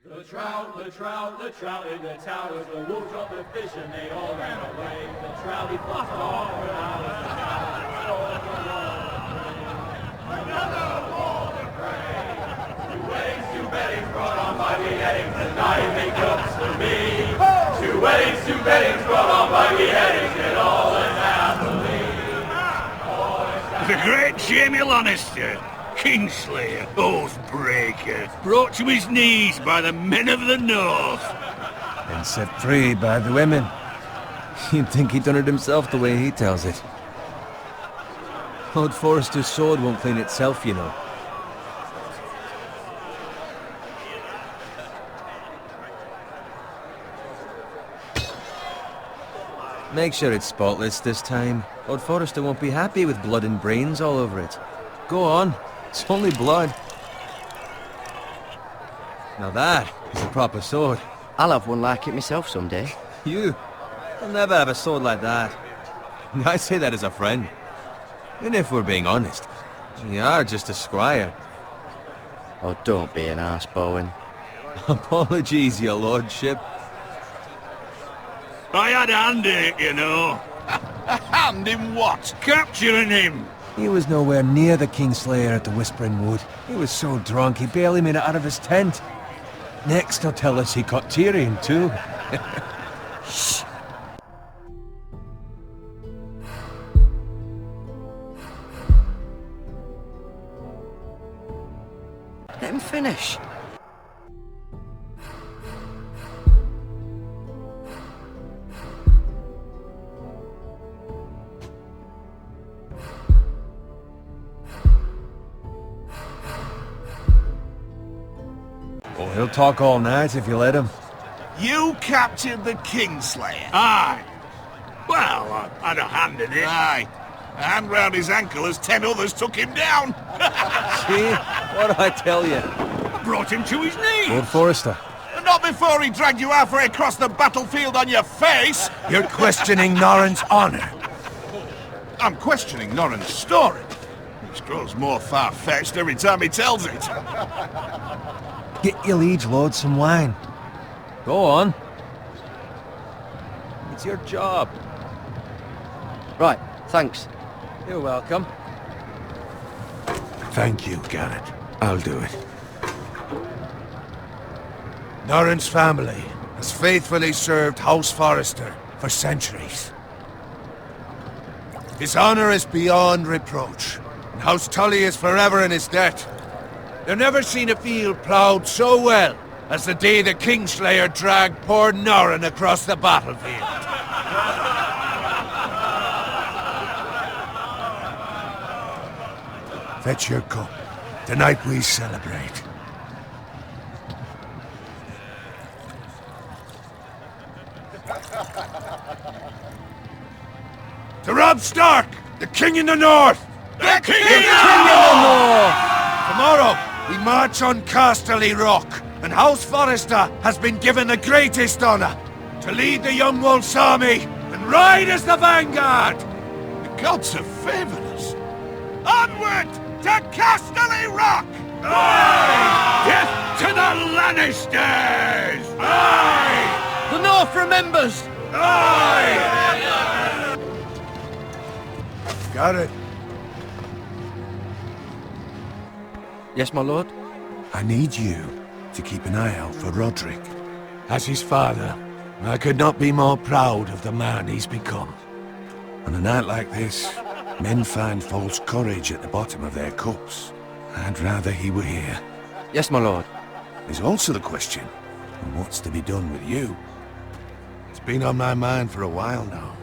The trout in the towers, the wolves dropped the fish and they all ran away. The trout he fought off for hours, the trout another wall to pray. 2 weddings, 2 beddings brought on by beheadings, and I make cups for me. 2 weddings, 2 beddings brought on by beheadings, and all is happily. The great Jamie Lannister, Kingslayer, Oathbreaker, brought to his knees by the men of the North. And set free by the women. You'd think he'd done it himself the way he tells it. Lord Forrester's sword won't clean itself, you know. Make sure it's spotless this time. Lord Forrester won't be happy with blood and brains all over it. Go on. It's only blood. Now that is a proper sword. I'll have one like it myself someday. You? You'll never have a sword like that. I say that as a friend. And if we're being honest, you are just a squire. Oh, don't be an arse, Bowen. Apologies, your lordship. I had a hand in it, you know. A hand in what? Capturing him. He was nowhere near the Kingslayer at the Whispering Wood. He was so drunk he barely made it out of his tent. Next he'll tell us he caught Tyrion too. Shh. Let him finish. Oh, he'll talk all night if you let him. You captured the Kingslayer? Aye. Well, I had a hand in it. Aye. A hand round his ankle as 10 others took him down. See? What'd I tell you? I brought him to his knees. Lord Forrester. Not before he dragged you halfway across the battlefield on your face. You're questioning Norrin's honor. I'm questioning Norrin's story, which grows more far-fetched every time he tells it. Get your liege lord some wine. Go on. It's your job. Right, thanks. You're welcome. Thank you, Garrett. I'll do it. Norrin's family has faithfully served House Forrester for centuries. His honor is beyond reproach, and House Tully is forever in his debt. They've never seen a field ploughed so well as the day the Kingslayer dragged poor Norrin across the battlefield. Fetch your cup. Tonight we celebrate. To Robb Stark, the King in the North! The King in the North! Tomorrow, we march on Casterly Rock, and House Forrester has been given the greatest honor to lead the Young Wolf's army and ride as the vanguard! The gods have favored us. Onward to Casterly Rock! Aye! Death to the Lannisters! Aye! The North remembers! Aye! Garrett, Yes, my lord? I need you to keep an eye out for Roderick. As his father, I could not be more proud of the man he's become. On a night like this, men find false courage at the bottom of their cups. I'd rather he were here. Yes, my lord. There's also the question of what's to be done with you. It's been on my mind for a while now.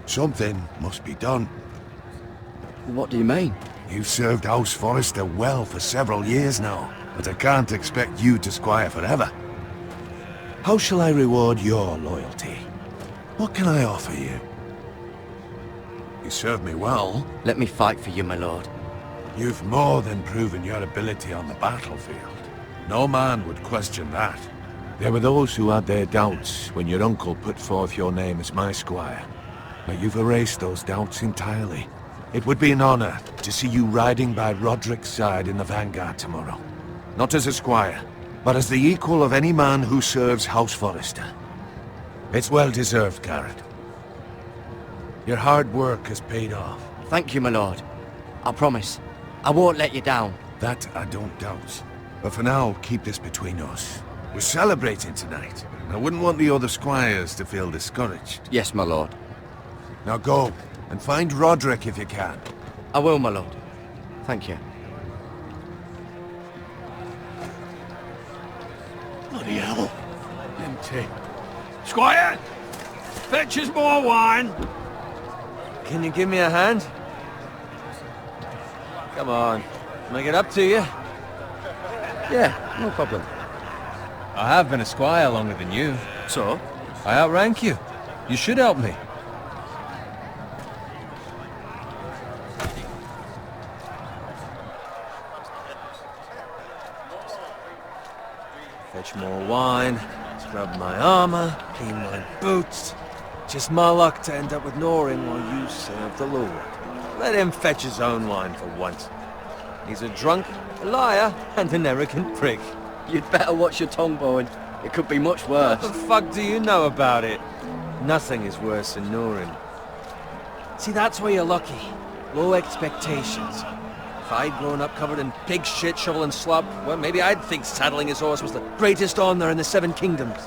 Something must be done. What do you mean? You've served House Forrester well for several years now, but I can't expect you to squire forever. How shall I reward your loyalty? What can I offer you? You served me well. Let me fight for you, my lord. You've more than proven your ability on the battlefield. No man would question that. There were those who had their doubts when your uncle put forth your name as my squire. But you've erased those doubts entirely. It would be an honor to see you riding by Roderick's side in the vanguard tomorrow. Not as a squire, but as the equal of any man who serves House Forrester. It's well deserved, Garrett. Your hard work has paid off. Thank you, my lord. I promise. I won't let you down. That I don't doubt. But for now, keep this between us. We're celebrating tonight. I wouldn't want the other squires to feel discouraged. Yes, my lord. Now go, and find Roderick if you can. I will, my lord. Thank you. Bloody hell. Empty. Squire! Fetch us more wine! Can you give me a hand? Come on. Can I get up to you? Yeah, no problem. I have been a squire longer than you. So? I outrank you. You should help me. Fetch more wine, scrub my armor, clean my boots. Just my luck to end up with Norin while you serve the Lord. Let him fetch his own wine for once. He's a drunk, a liar, and an arrogant prick. You'd better watch your tongue, Bowen. It could be much worse. What the fuck do you know about it? Nothing is worse than Norin. See, that's where you're lucky. Low expectations. If I'd grown up covered in pig shit, shovel and slop, well, maybe I'd think saddling his horse was the greatest honor in the Seven Kingdoms.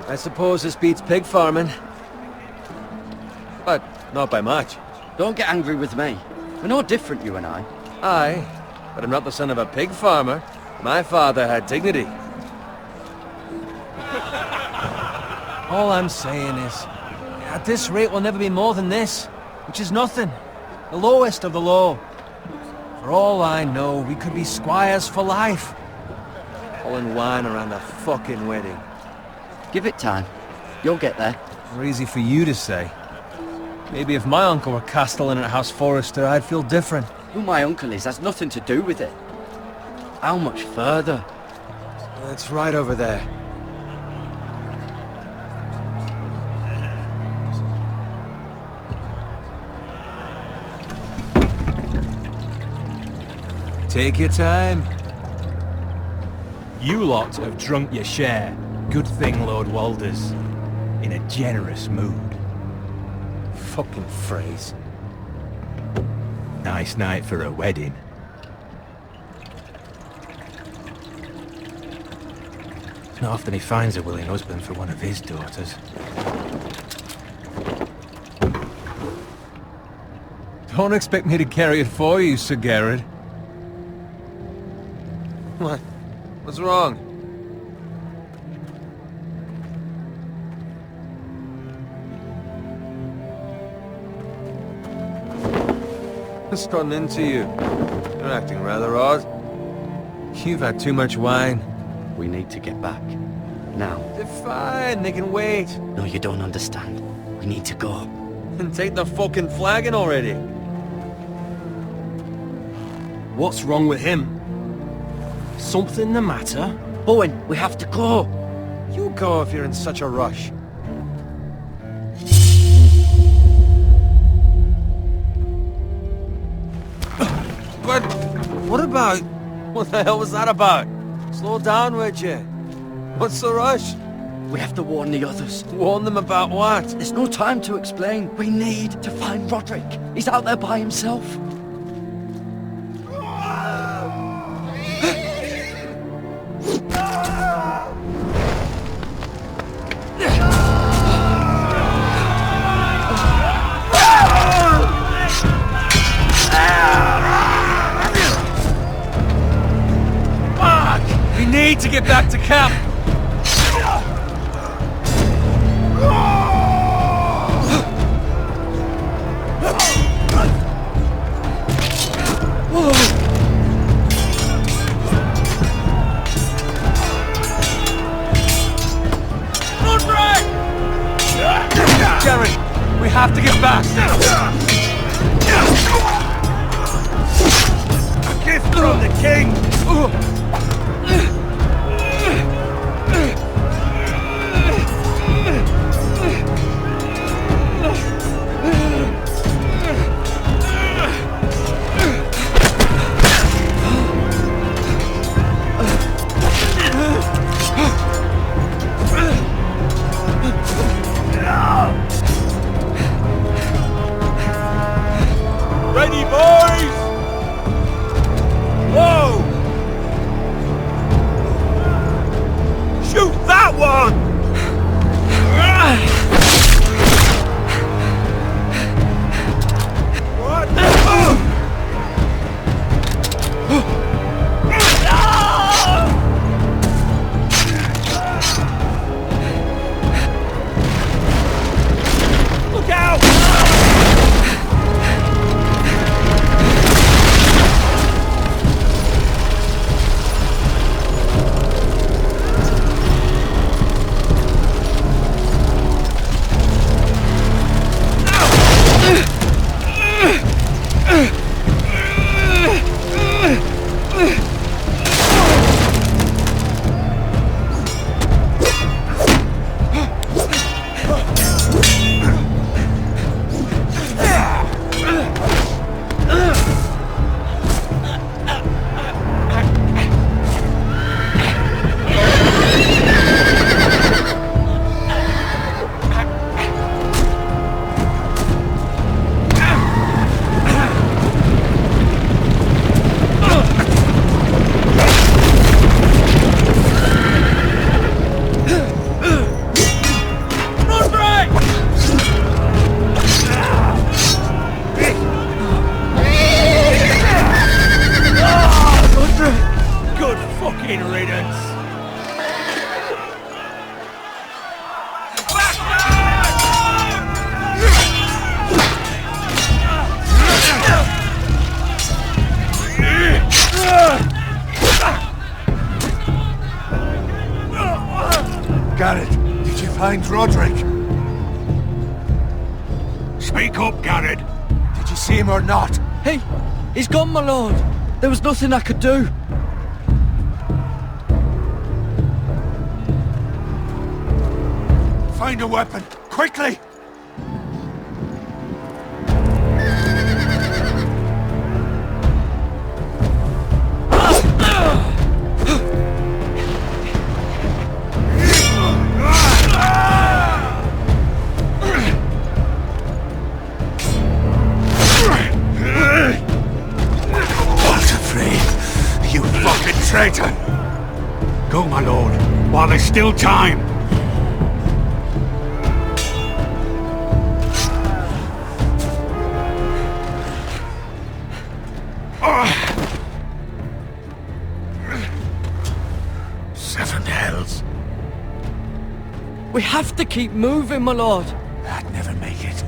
I suppose this beats pig farming. But not by much. Don't get angry with me. We're no different, you and I. Aye, but I'm not the son of a pig farmer. My father had dignity. All I'm saying is, at this rate we'll never be more than this, which is nothing. The lowest of the low. For all I know, we could be squires for life. Pulling wine around a fucking wedding. Give it time. You'll get there. More easy for you to say. Maybe if my uncle were castellan at House Forrester, I'd feel different. Who my uncle is has nothing to do with it. How much further? It's right over there. Take your time. You lot have drunk your share. Good thing Lord Walder's in a generous mood. Fucking phrase. Nice night for a wedding. It's not often he finds a willing husband for one of his daughters. Don't expect me to carry it for you, Sir Garrett. What? What's wrong? What's gotten into you? You're acting rather odd. You've had too much wine. We need to get back. Now. They're fine, they can wait. No, you don't understand. We need to go. And take the fucking flagon already. What's wrong with him? Something the matter? Bowen, we have to go. You go if you're in such a rush. But what about... What the hell was that about? Slow down, would you? What's the rush? We have to warn the others. Warn them about what? There's no time to explain. We need to find Roderick. He's out there by himself. We need to get back to camp! Gary, we have to get back! A gift from the king! Ready, boys? Whoa! Shoot that one! What? Look out! Good fucking riddance! Garrett, did you find Roderick? Speak up, Garrett. Did you see him or not? Hey, he's gone, my lord. There was nothing I could do. Find a weapon, quickly! You fucking traitor! Go, my lord, while there's still time. Seven hells. We have to keep moving, my lord. I'd never make it.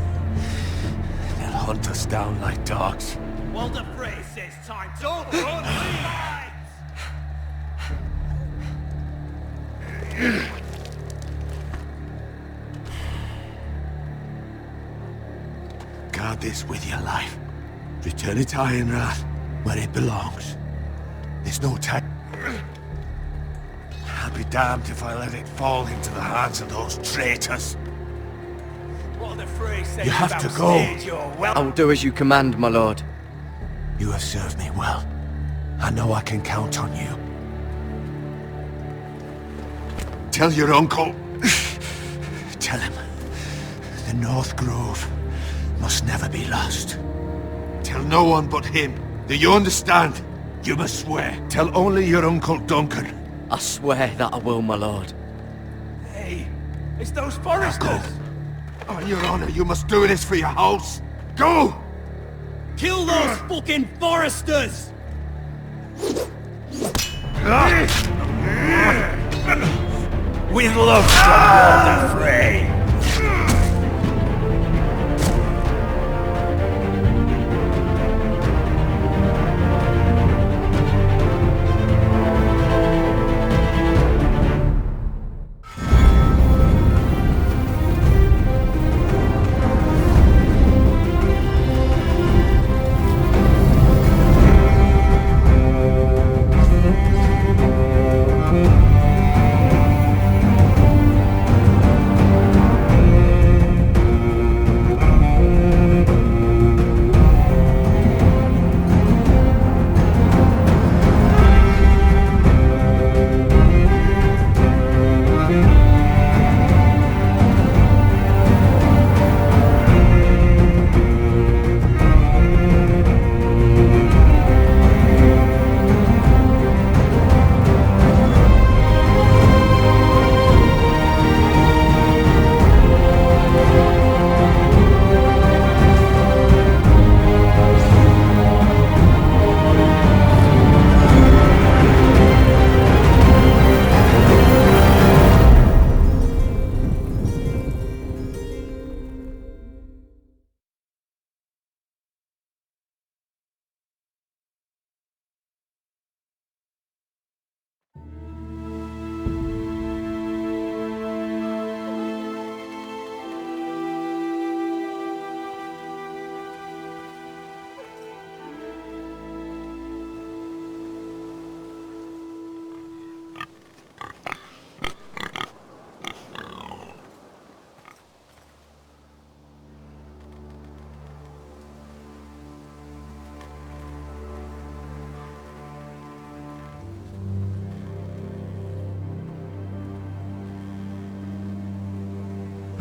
They'll hunt us down like dogs. Walder Frey says time. Don't run, Guard this with your life. Return it to Ironrath, where it belongs. There's no time. I'll be damned if I let it fall into the hands of those traitors. Walder Frey says You have to go. I will do as you command, my lord. You have served me well. I know I can count on you. Tell your uncle. Tell him. The North Grove must never be lost. Tell no one but him. Do you understand? You must swear. Tell only your Uncle Duncan. I swear that I will, my lord. Hey, it's those foresters. Go. On your honor, you must do this for your house. Go! Kill those fucking foresters! With love from Walder Frey.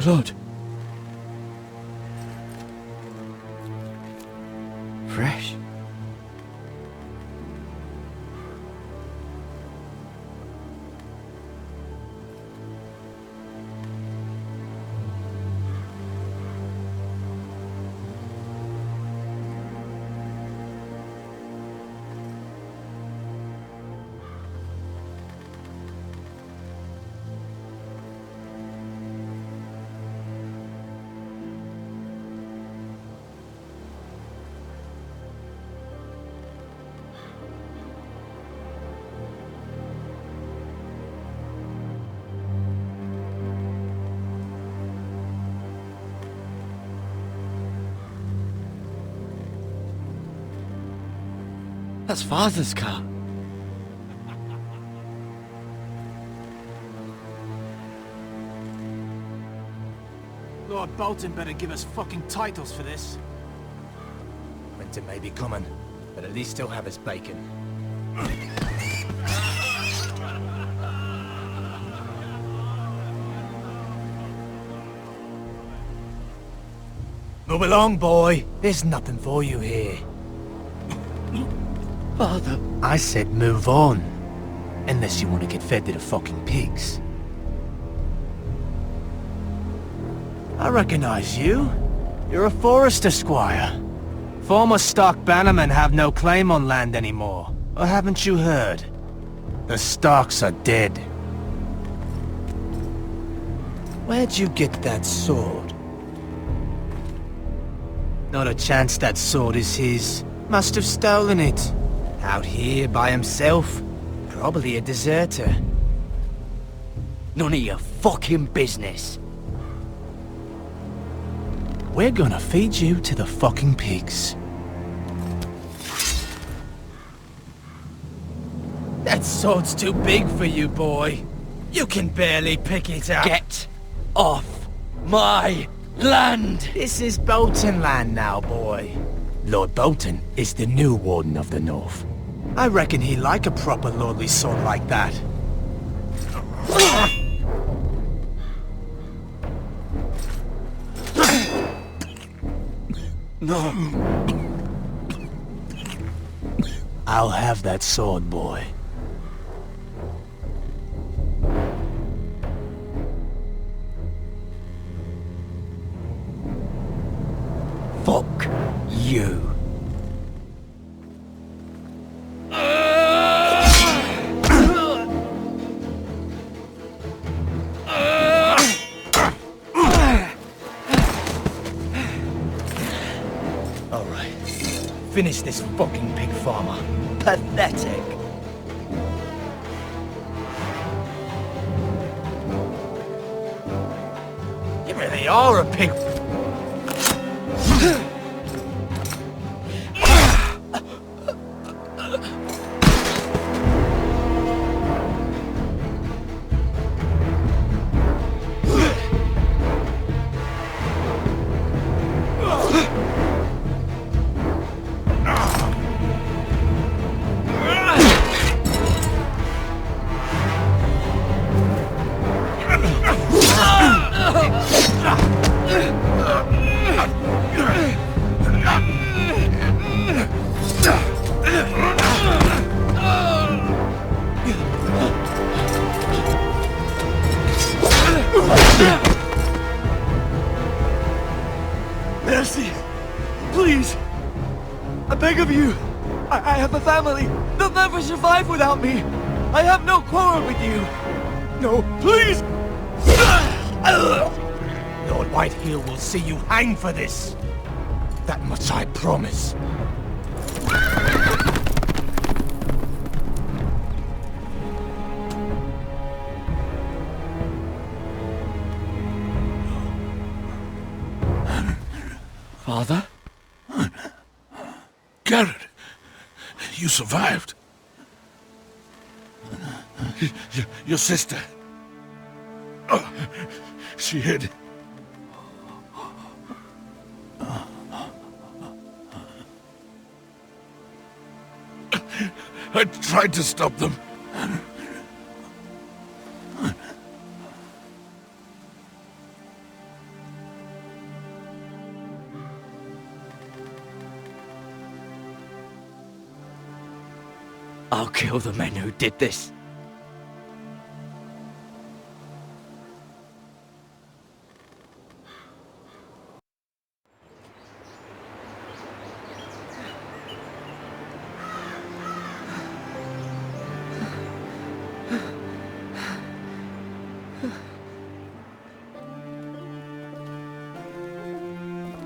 Blood. Fresh. That's Father's car. Lord Bolton better give us fucking titles for this. Winter may be coming, but at least he'll have his bacon. Move along, boy. There's nothing for you here. Father. I said move on. Unless you want to get fed to the fucking pigs. I recognize you. You're a Forester Squire. Former Stark bannermen have no claim on land anymore. Or haven't you heard? The Starks are dead. Where'd you get that sword? Not a chance that sword is his. Must have stolen it. Out here by himself? Probably a deserter. None of your fucking business. We're gonna feed you to the fucking pigs. That sword's too big for you, boy. You can barely pick it up. Get off my land! This is Bolton land now, boy. Lord Bolton is the new Warden of the North. I reckon he like a proper lordly sword like that. No. I'll have that sword, boy. Fuck you. Alright. Finish this fucking pig farmer. Pathetic. You really are a pig. Mercy. Please. I beg of you. I have a family. They'll never survive without me. I have no quarrel with you. No, please. Lord Whitehill will see you hang for this. That much I promise. Father? Garrett, you survived. Your sister. Oh, she hid. I tried to stop them. I'll kill the men who did this.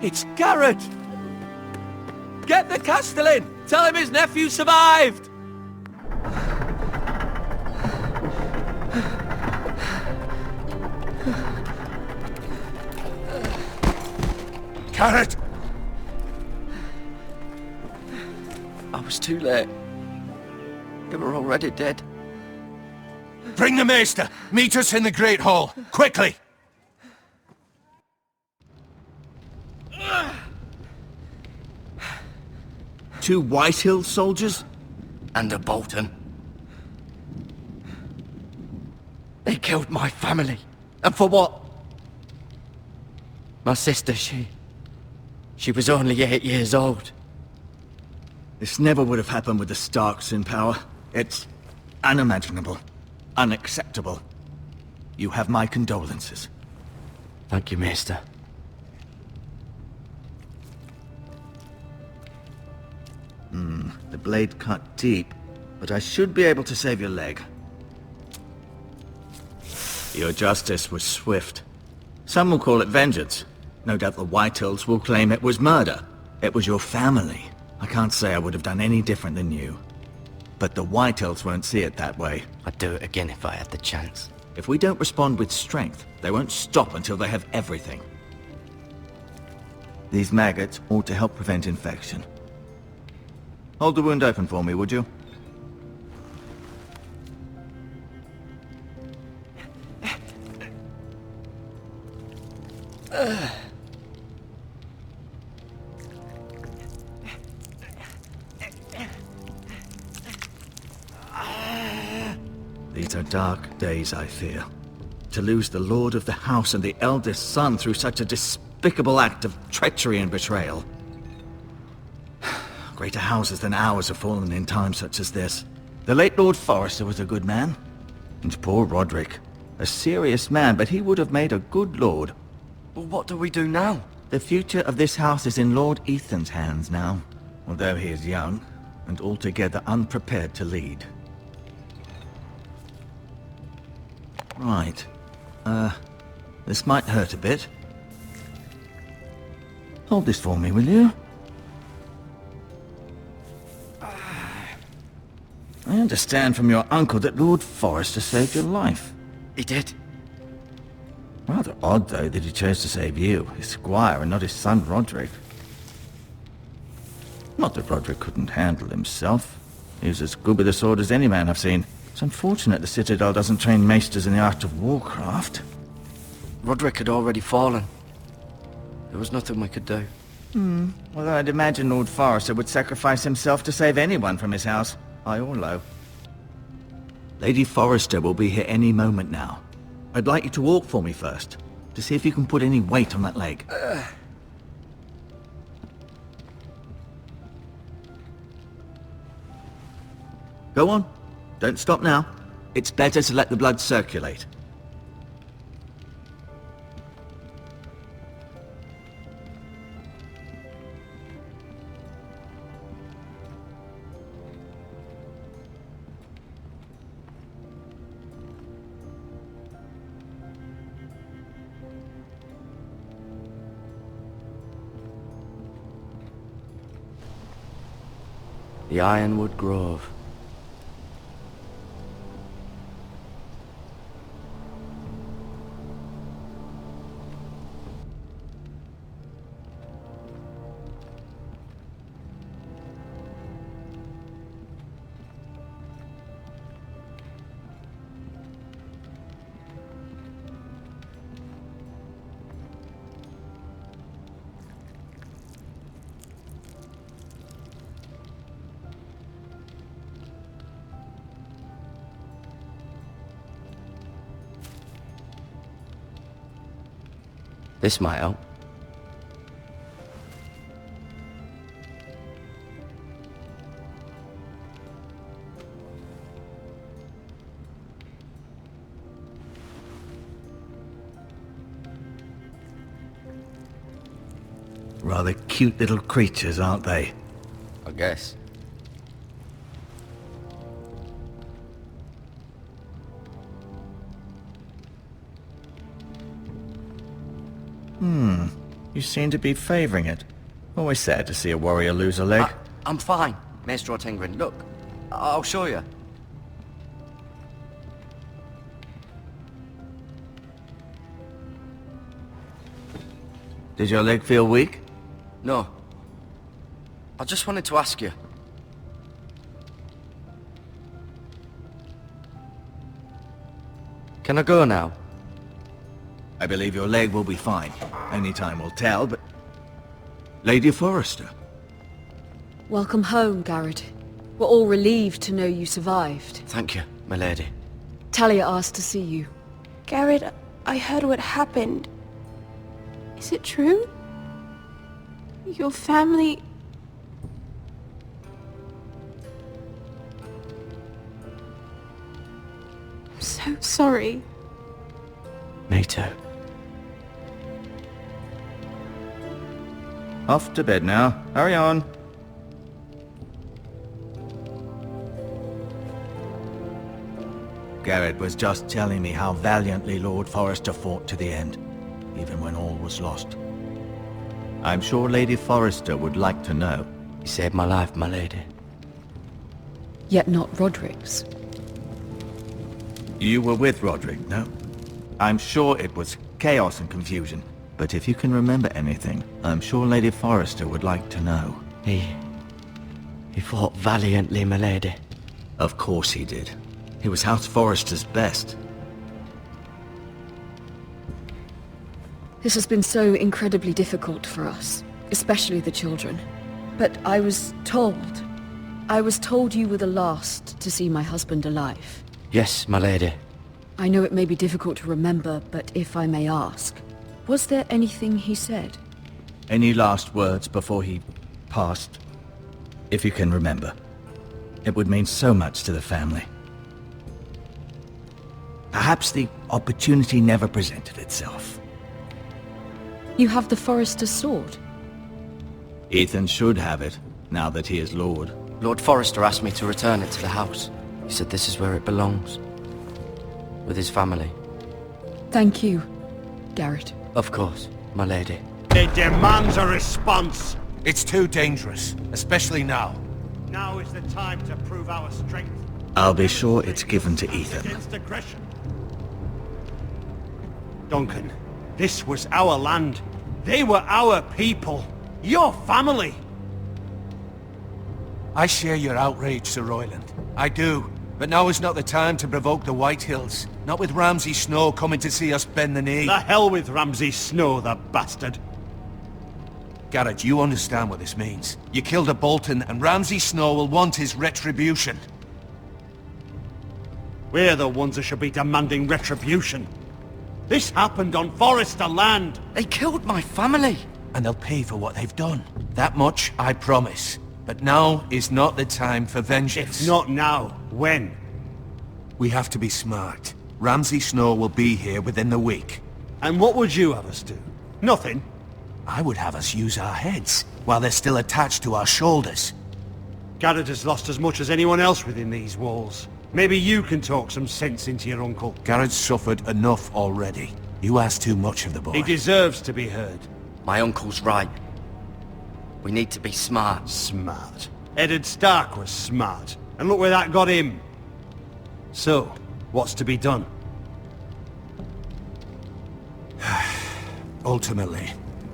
It's Garrett! Get the Castellan! Tell him his nephew survived! Garrett! I was too late. They were already dead. Bring the maester! Meet us in the Great Hall! Quickly! Two Whitehill soldiers? And a Bolton. They killed my family. And for what? My sister, she was only 8 years old. This never would have happened with the Starks in power. It's unimaginable. Unacceptable. You have my condolences. Thank you, Maester. The blade cut deep, but I should be able to save your leg. Your justice was swift. Some will call it vengeance. No doubt the Whitehills will claim it was murder. It was your family. I can't say I would have done any different than you. But the Whitehills won't see it that way. I'd do it again if I had the chance. If we don't respond with strength, they won't stop until they have everything. These maggots ought to help prevent infection. Hold the wound open for me, would you? These are dark days, I fear. To lose the lord of the house and the eldest son through such a despicable act of treachery and betrayal. Greater houses than ours have fallen in times such as this. The late Lord Forrester was a good man. And poor Roderick. A serious man, but he would have made a good lord. Well, what do we do now? The future of this house is in Lord Ethan's hands now. Although he is young, and altogether unprepared to lead. Right. This might hurt a bit. Hold this for me, will you? I understand from your uncle that Lord Forrester saved your life. He did. Rather odd, though, that he chose to save you, his squire, and not his son Roderick. Not that Roderick couldn't handle himself. He was as good with a sword as any man I've seen. It's unfortunate the Citadel doesn't train maesters in the art of warcraft. Roderick had already fallen. There was nothing we could do. Although I'd imagine Lord Forrester would sacrifice himself to save anyone from his house, high or low. Lady Forrester will be here any moment now. I'd like you to walk for me first, to see if you can put any weight on that leg. Go on. Don't stop now. It's better to let the blood circulate. The Ironwood Grove. This might help. Rather cute little creatures, aren't they? I guess. You seem to be favouring it. Always sad to see a warrior lose a leg. I'm fine, Maestro Tingrin. Look, I'll show you. Did your leg feel weak? No. I just wanted to ask you. Can I go now? I believe your leg will be fine. Only time will tell, but... Lady Forrester. Welcome home, Garrett. We're all relieved to know you survived. Thank you, my lady. Talia asked to see you. Garrett, I heard what happened. Is it true? Your family... I'm so sorry. Me too. Off to bed now. Hurry on. Garrett was just telling me how valiantly Lord Forrester fought to the end, even when all was lost. I'm sure Lady Forrester would like to know. You saved my life, my lady. Yet not Roderick's. You were with Roderick, no? I'm sure it was chaos and confusion. But if you can remember anything, I'm sure Lady Forrester would like to know. He fought valiantly, my lady. Of course he did. He was House Forrester's best. This has been so incredibly difficult for us, especially the children. But I was told you were the last to see my husband alive. Yes, my lady. I know it may be difficult to remember, but if I may ask, was there anything he said? Any last words before he passed? If you can remember. It would mean so much to the family. Perhaps the opportunity never presented itself. You have the Forrester's sword. Ethan should have it, now that he is Lord. Lord Forrester asked me to return it to the house. He said this is where it belongs. With his family. Thank you, Garrett. Of course, my lady. It demands a response. It's too dangerous, especially now. Now is the time to prove our strength. I'll be sure it's given to Ethan. Against aggression. Duncan, this was our land. They were our people. Your family. I share your outrage, Sir Royland. I do. But now is not the time to provoke the White Hills. Not with Ramsay Snow coming to see us bend the knee. The hell with Ramsay Snow, the bastard. Garrett, you understand what this means. You killed a Bolton, and Ramsay Snow will want his retribution. We're the ones that should be demanding retribution. This happened on Forrester land. They killed my family. And they'll pay for what they've done. That much, I promise. But now is not the time for vengeance. If not now, when? We have to be smart. Ramsay Snow will be here within the week. And what would you have us do? Nothing. I would have us use our heads, while they're still attached to our shoulders. Garrett has lost as much as anyone else within these walls. Maybe you can talk some sense into your uncle. Garrett's suffered enough already. You ask too much of the boy. He deserves to be heard. My uncle's right. We need to be smart. Smart. Eddard Stark was smart. And look where that got him. So, what's to be done? Ultimately,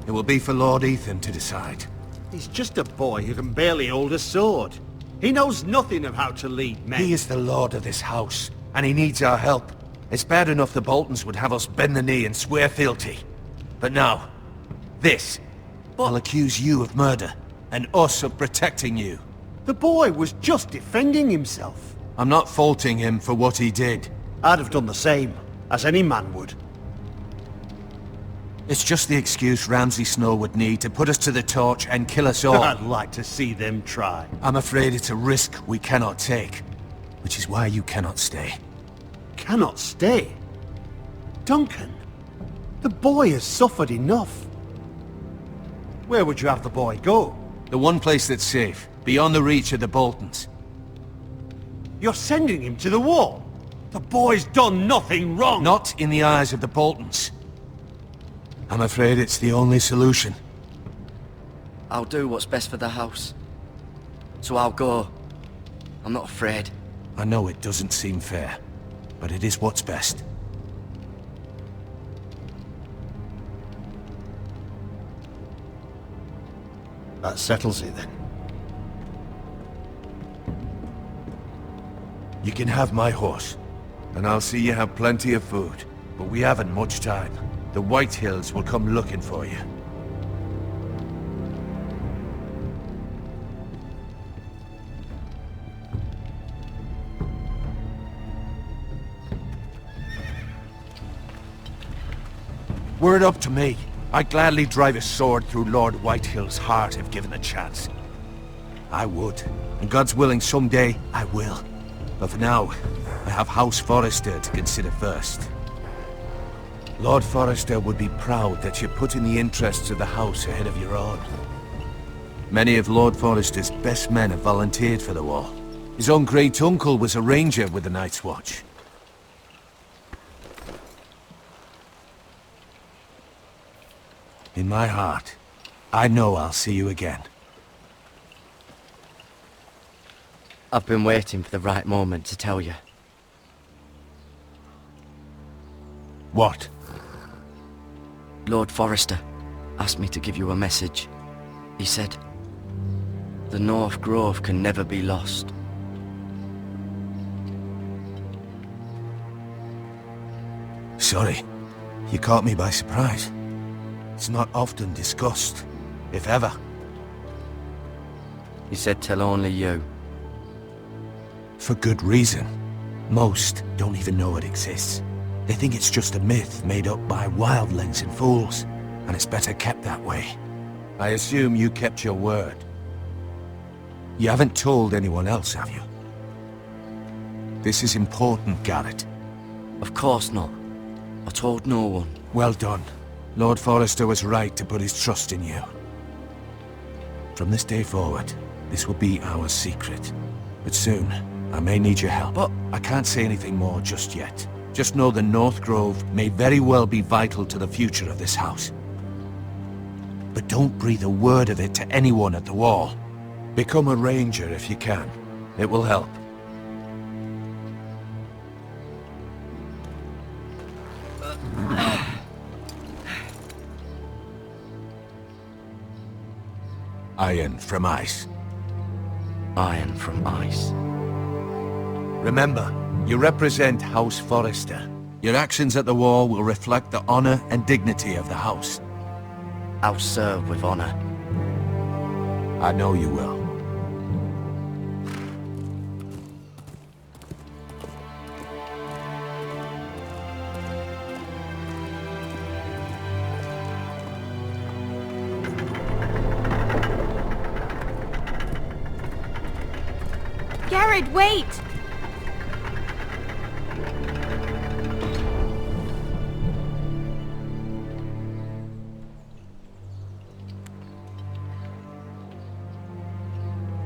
it will be for Lord Ethan to decide. He's just a boy who can barely hold a sword. He knows nothing of how to lead men. He is the lord of this house, and he needs our help. It's bad enough the Boltons would have us bend the knee and swear fealty. But now, this. I'll accuse you of murder, and us of protecting you. The boy was just defending himself. I'm not faulting him for what he did. I'd have done the same, as any man would. It's just the excuse Ramsay Snow would need to put us to the torch and kill us all. I'd like to see them try. I'm afraid it's a risk we cannot take, which is why you cannot stay. Cannot stay? Duncan, the boy has suffered enough. Where would you have the boy go? The one place that's safe, beyond the reach of the Boltons. You're sending him to the wall? The boy's done nothing wrong! Not in the eyes of the Boltons. I'm afraid it's the only solution. I'll do what's best for the house. So I'll go. I'm not afraid. I know it doesn't seem fair, but it is what's best. That settles it then. You can have my horse, and I'll see you have plenty of food. But we haven't much time. The White Hills will come looking for you. Were it up to me, I'd gladly drive a sword through Lord Whitehill's heart if given the chance. I would, and God's willing someday I will. But for now, I have House Forrester to consider first. Lord Forrester would be proud that you're putting the interests of the house ahead of your own. Many of Lord Forrester's best men have volunteered for the war. His own great-uncle was a ranger with the Night's Watch. In my heart, I know I'll see you again. I've been waiting for the right moment to tell you. What? Lord Forrester asked me to give you a message. He said, the North Grove can never be lost. Sorry, you caught me by surprise. It's not often discussed, if ever. He said tell only you. For good reason. Most don't even know it exists. They think it's just a myth made up by wildlings and fools, and it's better kept that way. I assume you kept your word. You haven't told anyone else, have you? This is important, Garrett. Of course not. I told no one. Well done. Lord Forrester was right to put his trust in you. From this day forward, this will be our secret. But soon, I may need your help. But I can't say anything more just yet. Just know the North Grove may very well be vital to the future of this house. But don't breathe a word of it to anyone at the wall. Become a ranger if you can. It will help. Iron from ice. Iron from ice. Remember, you represent House Forrester. Your actions at the wall will reflect the honor and dignity of the house. I'll serve with honor. I know you will. Garrett, wait!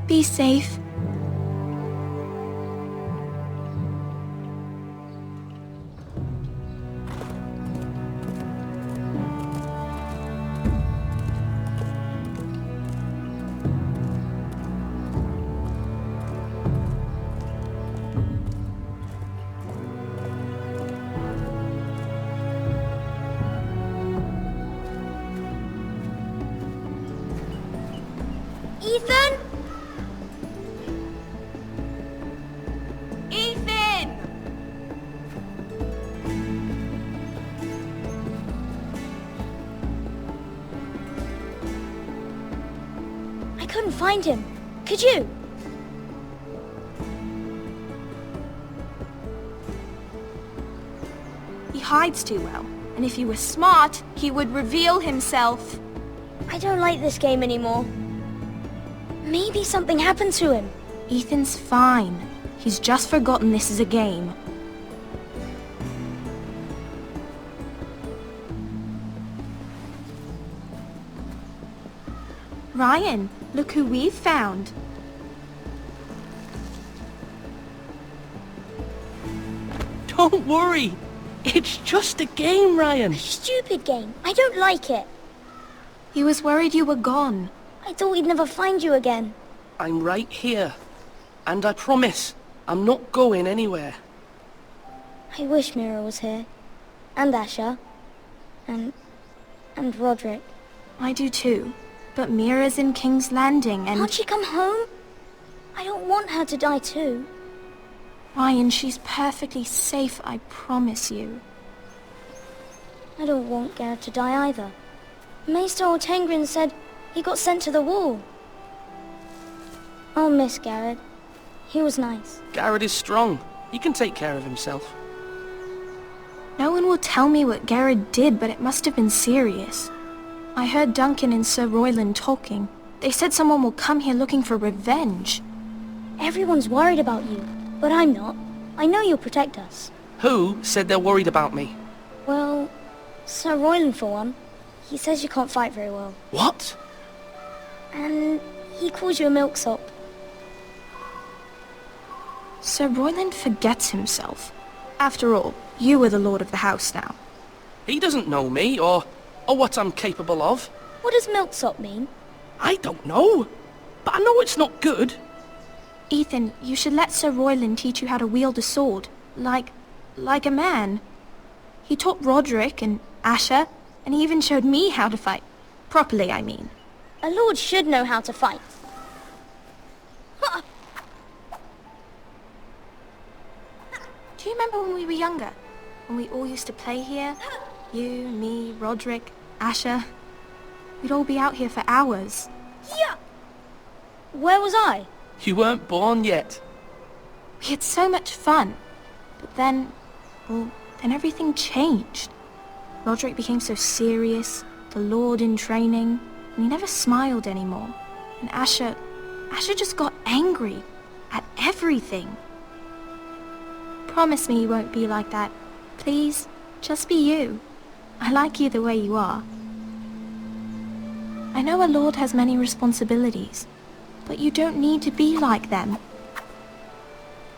Be safe. Ethan? I couldn't find him. Could you? He hides too well, and if he was smart, he would reveal himself. I don't like this game anymore. Maybe something happened to him. Ethan's fine. He's just forgotten this is a game. Ryan, look who we've found. Don't worry. It's just a game, Ryan. Stupid game. I don't like it. He was worried you were gone. I thought we'd never find you again. I'm right here. And I promise, I'm not going anywhere. I wish Mira was here. And Asher. And Roderick. I do too. But Mira's in King's Landing and... Can't she come home? I don't want her to die too. Ryan, she's perfectly safe, I promise you. I don't want Garrett to die either. Maester Ortengrin said he got sent to the wall. I'll miss Garrett. He was nice. Garrett is strong. He can take care of himself. No one will tell me what Garrett did, but it must have been serious. I heard Duncan and Sir Royland talking. They said someone will come here looking for revenge. Everyone's worried about you, but I'm not. I know you'll protect us. Who said they're worried about me? Well, Sir Royland for one. He says you can't fight very well. What? And he calls you a milksop. Sir Royland forgets himself. After all, you are the lord of the house now. He doesn't know me, or what I'm capable of. What does milksop mean? I don't know, but I know it's not good. Ethan, you should let Sir Royland teach you how to wield a sword, like a man. He taught Roderick and Asher, and he even showed me how to fight. Properly, I mean. A lord should know how to fight. Do you remember when we were younger? When we all used to play here? You, me, Roderick, Asher. We'd all be out here for hours. Yeah! Where was I? You weren't born yet. We had so much fun. But then, well, then everything changed. Roderick became so serious, the Lord in training, and he never smiled anymore. And Asher just got angry at everything. Promise me you won't be like that. Please, just be you. I like you the way you are. I know a lord has many responsibilities, but you don't need to be like them.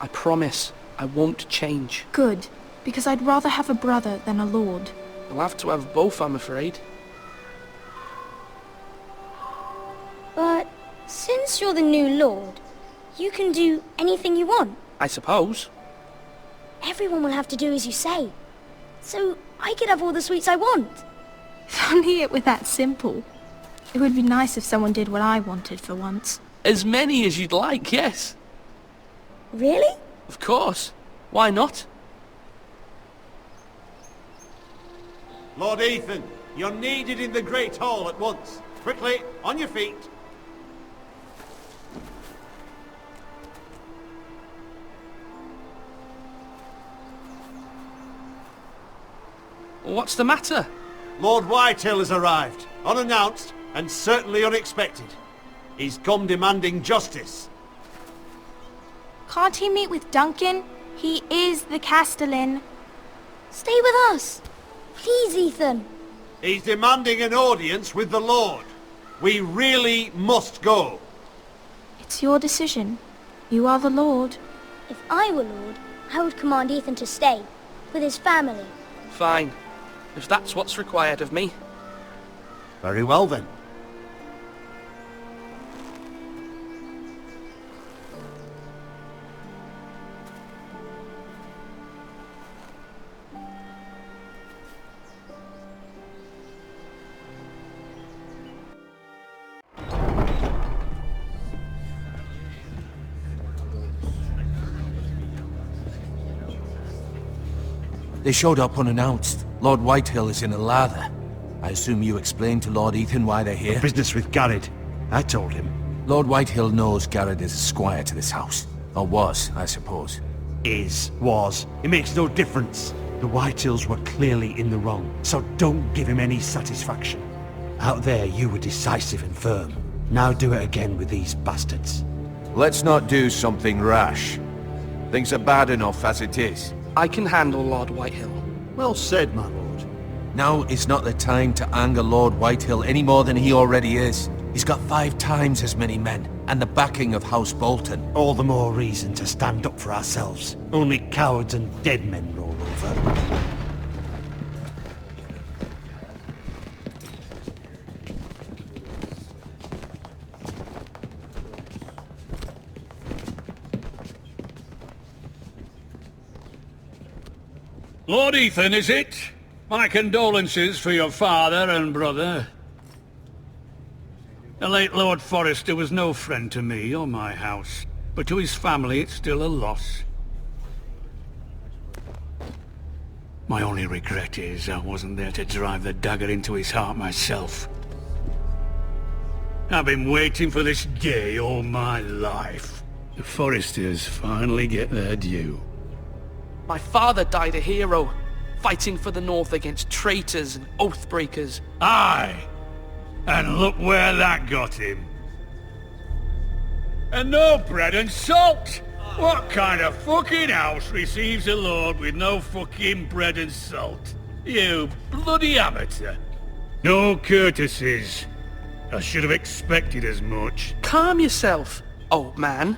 I promise I won't change. Good, because I'd rather have a brother than a lord. We'll have to have both, I'm afraid. But since you're the new lord, you can do anything you want. I suppose. Everyone will have to do as you say. So I could have all the sweets I want. If only it were that simple. It would be nice if someone did what I wanted for once. As many as you'd like, yes. Really? Of course. Why not? Lord Ethan, you're needed in the Great Hall at once. Quickly, on your feet. What's the matter? Lord Whitehill has arrived, unannounced and certainly unexpected. He's come demanding justice. Can't he meet with Duncan? He is the Castellan. Stay with us. Please, Ethan. He's demanding an audience with the Lord. We really must go. It's your decision. You are the Lord. If I were Lord, I would command Ethan to stay, with his family. Fine. If that's what's required of me. Very well then. They showed up unannounced. Lord Whitehill is in a lather. I assume you explained to Lord Ethan why they're here? Business with Garrett. I told him. Lord Whitehill knows Garrett is a squire to this house. Or was, I suppose. Was. It makes no difference. The Whitehills were clearly in the wrong, so don't give him any satisfaction. Out there you were decisive and firm. Now do it again with these bastards. Let's not do something rash. Things are bad enough as it is. I can handle Lord Whitehill. Well said, my lord. Now is not the time to anger Lord Whitehill any more than he already is. He's got 5 times as many men, and the backing of House Bolton. All the more reason to stand up for ourselves. Only cowards and dead men roll over. Lord Ethan, is it? My condolences for your father and brother. The late Lord Forrester was no friend to me or my house, but to his family it's still a loss. My only regret is I wasn't there to drive the dagger into his heart myself. I've been waiting for this day all my life. The Forresters finally get their due. My father died a hero, fighting for the North against traitors and oath-breakers. Aye! And look where that got him. And no bread and salt! What kind of fucking house receives a lord with no fucking bread and salt? You bloody amateur. No courtesies. I should have expected as much. Calm yourself, old man.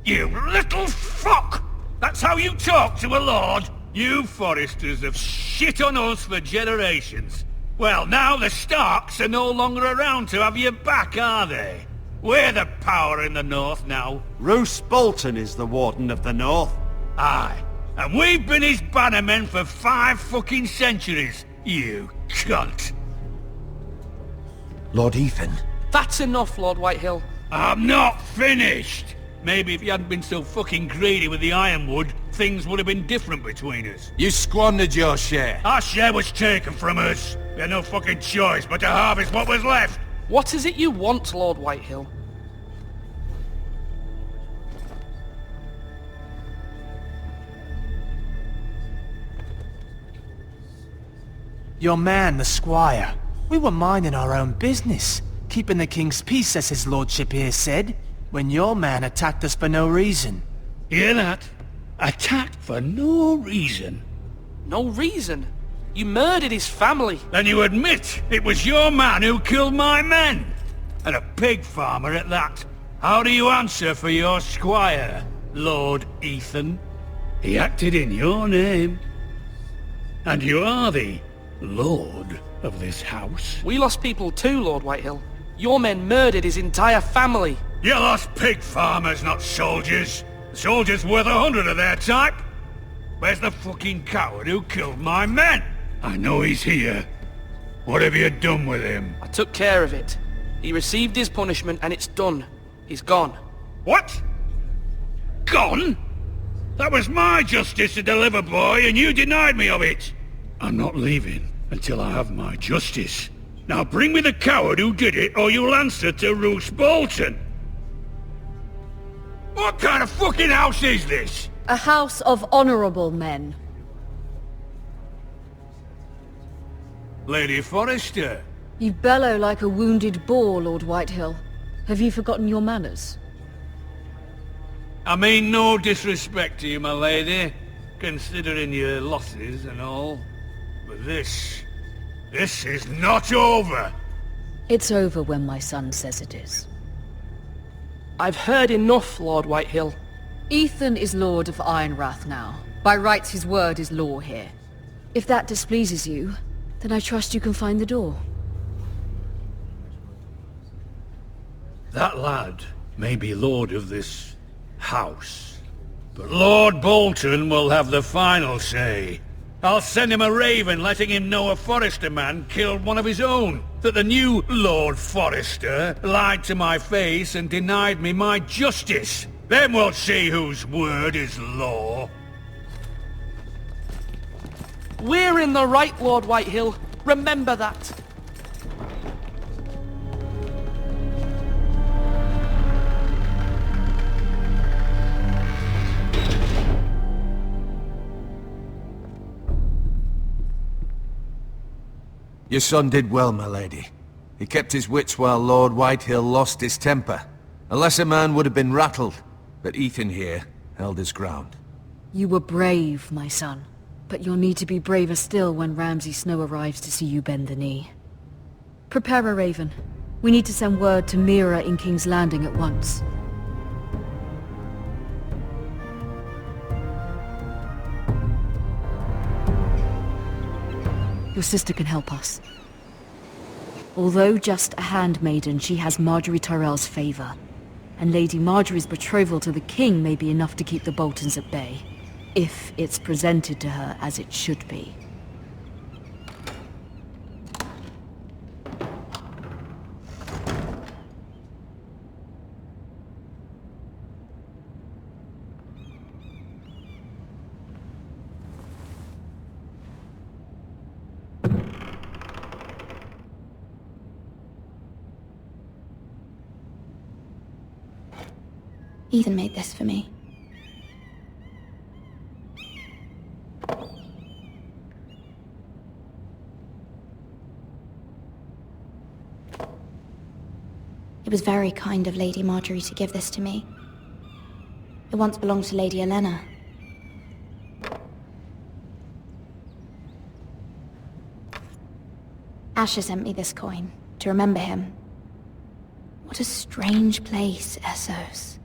You little fuck! That's how you talk to a lord? You Forresters have shit on us for generations. Well, now the Starks are no longer around to have your back, are they? We're the power in the North now. Roose Bolton is the Warden of the North. Aye. And we've been his bannermen for 5 fucking centuries. You cunt. Lord Ethan? That's enough, Lord Whitehill. I'm not finished. Maybe if you hadn't been so fucking greedy with the ironwood, things would have been different between us. You squandered your share. Our share was taken from us. We had no fucking choice but to harvest what was left. What is it you want, Lord Whitehill? Your man, the squire. We were minding our own business, keeping the king's peace, as his lordship here said, when your man attacked us for no reason. Hear that? Attacked for no reason. No reason? You murdered his family. Then you admit it was your man who killed my men. And a pig farmer at that. How do you answer for your squire, Lord Ethan? He acted in your name. And you are the lord of this house. We lost people too, Lord Whitehill. Your men murdered his entire family. You lost pig farmers, not soldiers. The soldiers worth 100 of their type. Where's the fucking coward who killed my men? I know he's here. What have you done with him? I took care of it. He received his punishment and it's done. He's gone. What? Gone? That was my justice to deliver, boy, and you denied me of it. I'm not leaving until I have my justice. Now bring me the coward who did it, or you'll answer to Roose Bolton. What kind of fucking house is this? A house of honorable men. Lady Forrester. You bellow like a wounded boar, Lord Whitehill. Have you forgotten your manners? I mean no disrespect to you, my lady, considering your losses and all. But this is not over. It's over when my son says it is. I've heard enough, Lord Whitehill. Ethan is Lord of Ironrath now. By rights his word is law here. If that displeases you, then I trust you can find the door. That lad may be lord of this house, but Lord Bolton will have the final say. I'll send him a raven letting him know a Forrester man killed one of his own, that the new Lord Forrester lied to my face and denied me my justice. Then we'll see whose word is law. We're in the right, Lord Whitehill. Remember that. Your son did well, my lady. He kept his wits while Lord Whitehill lost his temper. A lesser man would have been rattled, but Ethan here held his ground. You were brave, my son. But you'll need to be braver still when Ramsay Snow arrives to see you bend the knee. Prepare a raven. We need to send word to Mira in King's Landing at once. Your sister can help us. Although just a handmaiden, she has Marjorie Tyrell's favor. And Lady Marjorie's betrothal to the king may be enough to keep the Boltons at bay, if it's presented to her as it should be. Ethan made this for me. It was very kind of Lady Marjorie to give this to me. It once belonged to Lady Elena. Asher sent me this coin to remember him. What a strange place, Essos.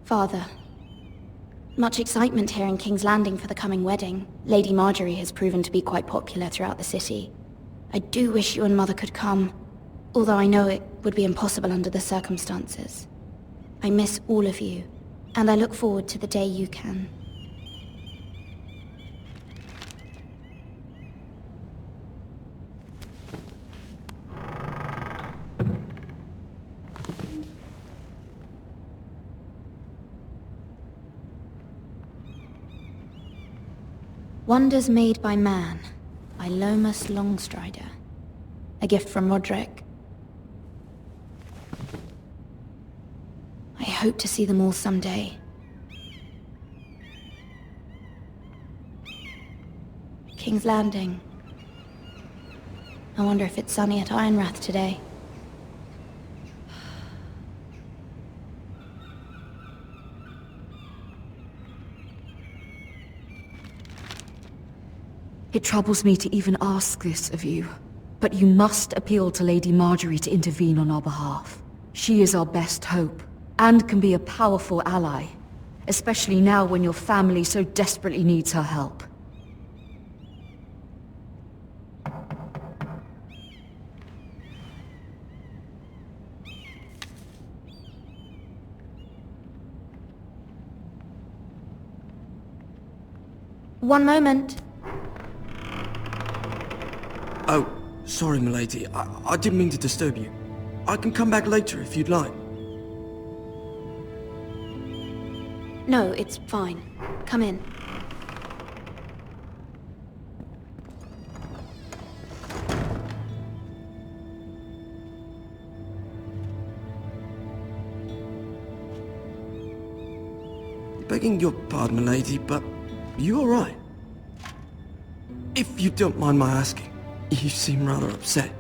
Father, much excitement here in King's Landing for the coming wedding. Lady Marjorie has proven to be quite popular throughout the city. I do wish you and Mother could come, although I know it would be impossible under the circumstances. I miss all of you, and I look forward to the day you can. Wonders Made by Man, by Lomas Longstrider. A gift from Roderick. I hope to see them all someday. King's Landing. I wonder if it's sunny at Ironrath today. It troubles me to even ask this of you, but you must appeal to Lady Marjorie to intervene on our behalf. She is our best hope, and can be a powerful ally, especially now when your family so desperately needs her help. One moment. Oh, sorry, milady. I didn't mean to disturb you. I can come back later if you'd like. No, it's fine. Come in. Begging your pardon, milady, but you all right? If you don't mind my asking, you seem rather upset.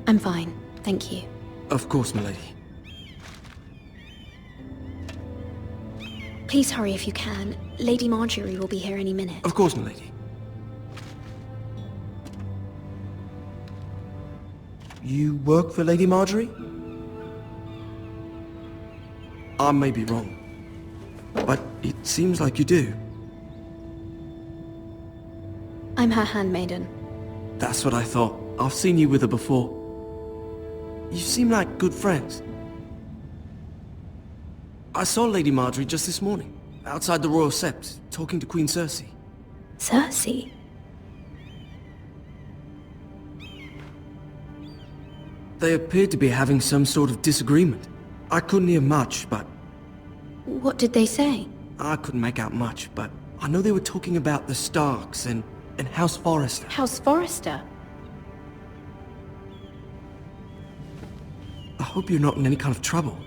I'm fine, thank you. Of course, milady. Please hurry if you can. Lady Marjorie will be here any minute. Of course, milady. You work for Lady Marjorie? I may be wrong, but it seems like you do. I'm her handmaiden. That's what I thought. I've seen you with her before. You seem like good friends. I saw Lady Marjorie just this morning, outside the Royal Sept, talking to Queen Cersei. Cersei? They appeared to be having some sort of disagreement. I couldn't hear much, but... What did they say? I couldn't make out much, but I know they were talking about the Starks and House Forrester. House Forrester? I hope you're not in any kind of trouble.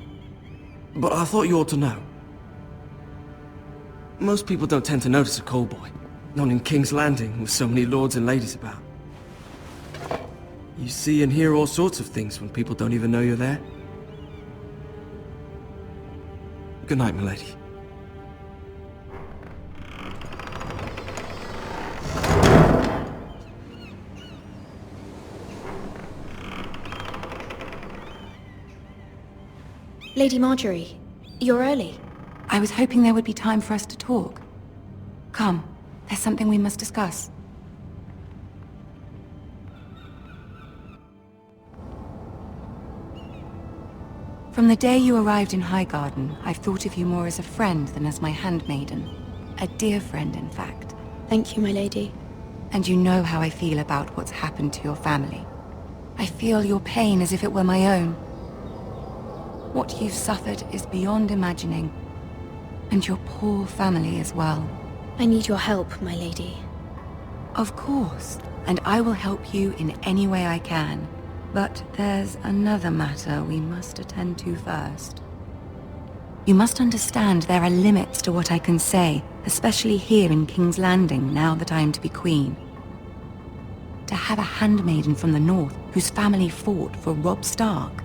But I thought you ought to know. Most people don't tend to notice a call boy. Not in King's Landing, with so many lords and ladies about. You see and hear all sorts of things when people don't even know you're there. Good night, milady. Lady Marjorie, you're early. I was hoping there would be time for us to talk. Come, there's something we must discuss. From the day you arrived in Highgarden, I've thought of you more as a friend than as my handmaiden. A dear friend, in fact. Thank you, my lady. And you know how I feel about what's happened to your family. I feel your pain as if it were my own. What you've suffered is beyond imagining. And your poor family as well. I need your help, my lady. Of course, and I will help you in any way I can. But there's another matter we must attend to first. You must understand there are limits to what I can say, especially here in King's Landing, now that I am to be queen. To have a handmaiden from the north whose family fought for Robb Stark.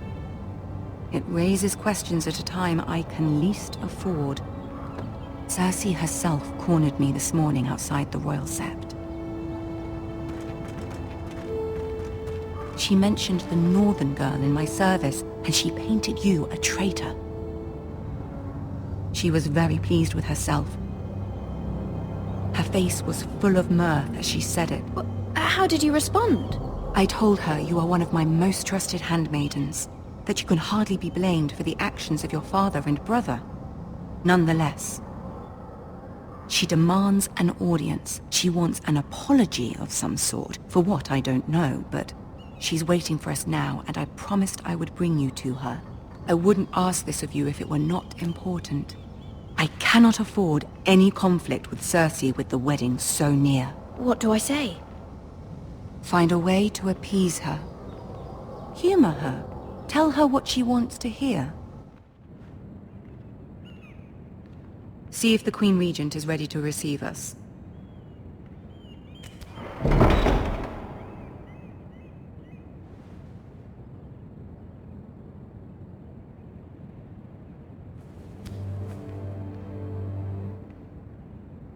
It raises questions at a time I can least afford. Cersei herself cornered me this morning outside the Royal Sept. She mentioned the northern girl in my service, and she painted you a traitor. She was very pleased with herself. Her face was full of mirth as she said it. How did you respond? I told her you are one of my most trusted handmaidens, that you can hardly be blamed for the actions of your father and brother. Nonetheless, she demands an audience. She wants an apology of some sort, for what I don't know, but she's waiting for us now, and I promised I would bring you to her. I wouldn't ask this of you if it were not important. I cannot afford any conflict with Cersei with the wedding so near. What do I say? Find a way to appease her. Humor her. Tell her what she wants to hear. See if the Queen Regent is ready to receive us.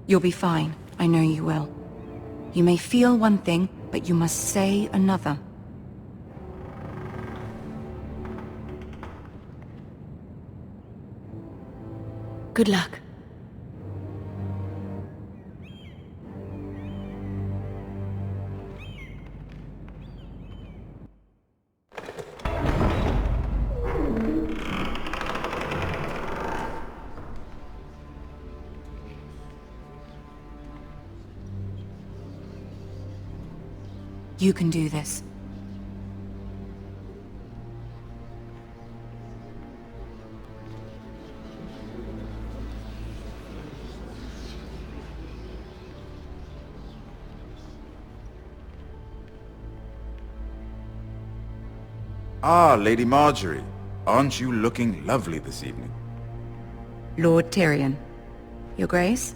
You'll be fine. I know you will. You may feel one thing, but you must say another. Good luck. You can do this. Ah, Lady Marjorie. Aren't you looking lovely this evening? Lord Tyrion. Your Grace?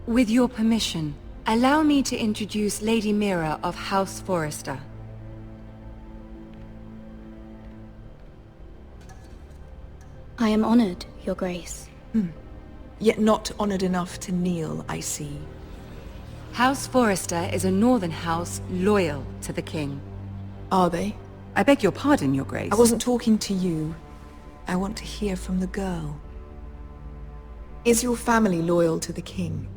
With your permission, allow me to introduce Lady Mira of House Forrester. I am honored, Your Grace. Yet not honored enough to kneel, I see. House Forrester is a northern house loyal to the king. Are they? I beg your pardon, Your Grace. I wasn't talking to you. I want to hear from the girl. Is your family loyal to the king?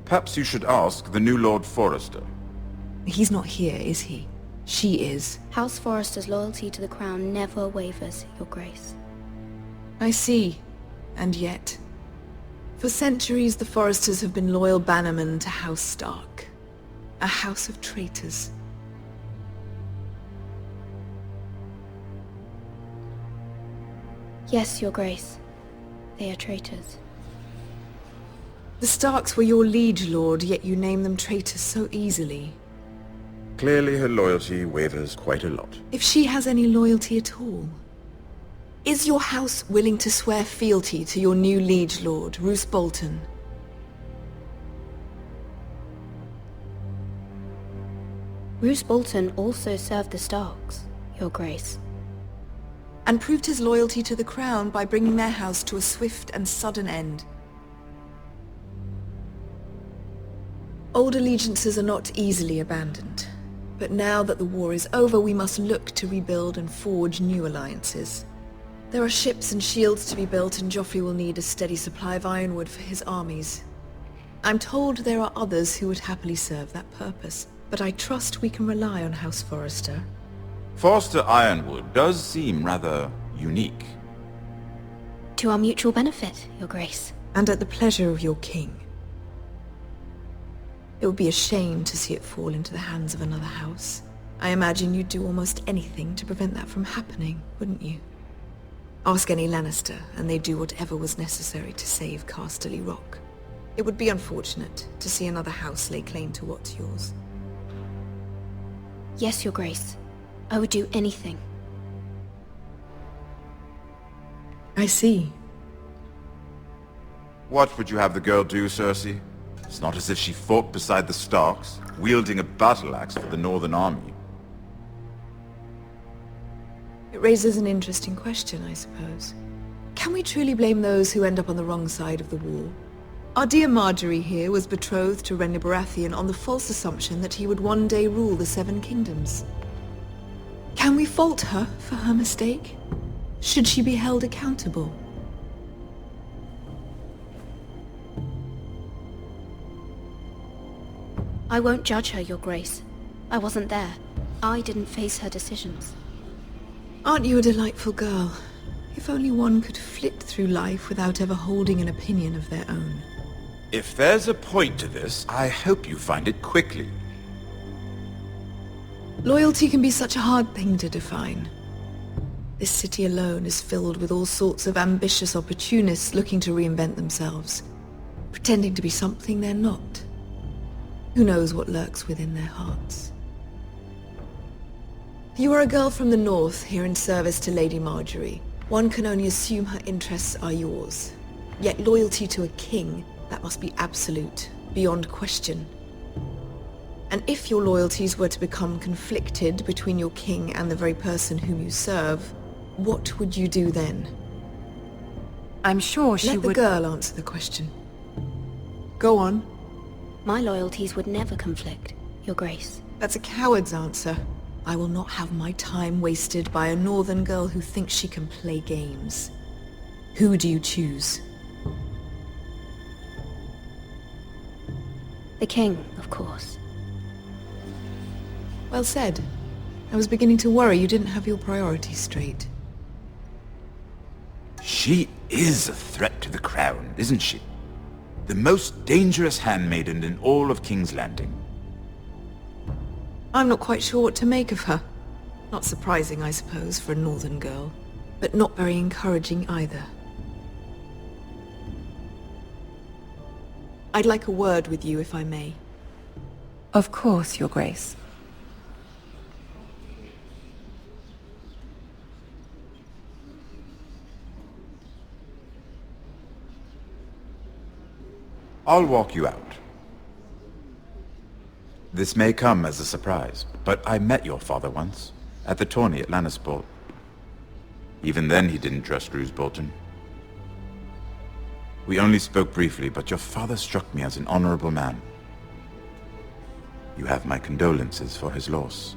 Perhaps you should ask the new Lord Forrester. He's not here, is he? She is. House Forrester's loyalty to the crown never wavers, Your Grace. I see. And yet... For centuries, the Forresters have been loyal bannermen to House Stark. A house of traitors. Yes, Your Grace. They are traitors. The Starks were your liege lord, yet you name them traitors so easily. Clearly her loyalty wavers quite a lot. If she has any loyalty at all. Is your house willing to swear fealty to your new liege lord, Roose Bolton? Roose Bolton also served the Starks, Your Grace. and proved his loyalty to the crown by bringing their house to a swift and sudden end. Old allegiances are not easily abandoned, but now that the war is over, we must look to rebuild and forge new alliances. There are ships and shields to be built, and Joffrey will need a steady supply of ironwood for his armies. I'm told there are others who would happily serve that purpose, but I trust we can rely on House Forrester. Forster Ironwood does seem rather unique. To our mutual benefit, Your Grace. And at the pleasure of your king. It would be a shame to see it fall into the hands of another house. I imagine you'd do almost anything to prevent that from happening, wouldn't you? Ask any Lannister, and they'd do whatever was necessary to save Casterly Rock. It would be unfortunate to see another house lay claim to what's yours. Yes, Your Grace. I would do anything. I see. What would you have the girl do, Cersei? It's not as if she fought beside the Starks, wielding a battle axe for the Northern Army. It raises an interesting question, I suppose. Can we truly blame those who end up on the wrong side of the war? Our dear Marjorie here was betrothed to Renly Baratheon on the false assumption that he would one day rule the Seven Kingdoms. Can we fault her for her mistake? Should she be held accountable? I won't judge her, Your Grace. I wasn't there. I didn't face her decisions. Aren't you a delightful girl? If only one could flit through life without ever holding an opinion of their own. If there's a point to this, I hope you find it quickly. Loyalty can be such a hard thing to define. This city alone is filled with all sorts of ambitious opportunists looking to reinvent themselves, pretending to be something they're not. Who knows what lurks within their hearts? You are a girl from the north, here in service to Lady Marjorie. One can only assume her interests are yours. Yet loyalty to a king, that must be absolute, beyond question. And if your loyalties were to become conflicted between your king and the very person whom you serve, what would you do then? I'm sure she would... Let the girl answer the question. Go on. My loyalties would never conflict, Your Grace. That's a coward's answer. I will not have my time wasted by a northern girl who thinks she can play games. Who do you choose? The king, of course. Well said. I was beginning to worry you didn't have your priorities straight. She is a threat to the crown, isn't she? The most dangerous handmaiden in all of King's Landing. I'm not quite sure what to make of her. Not surprising, I suppose, for a northern girl, but not very encouraging either. I'd like a word with you, if I may. Of course, Your Grace. I'll walk you out. This may come as a surprise, but I met your father once, at the tourney at Lannisport. Even then he didn't trust Roose Bolton. We only spoke briefly, but your father struck me as an honorable man. You have my condolences for his loss.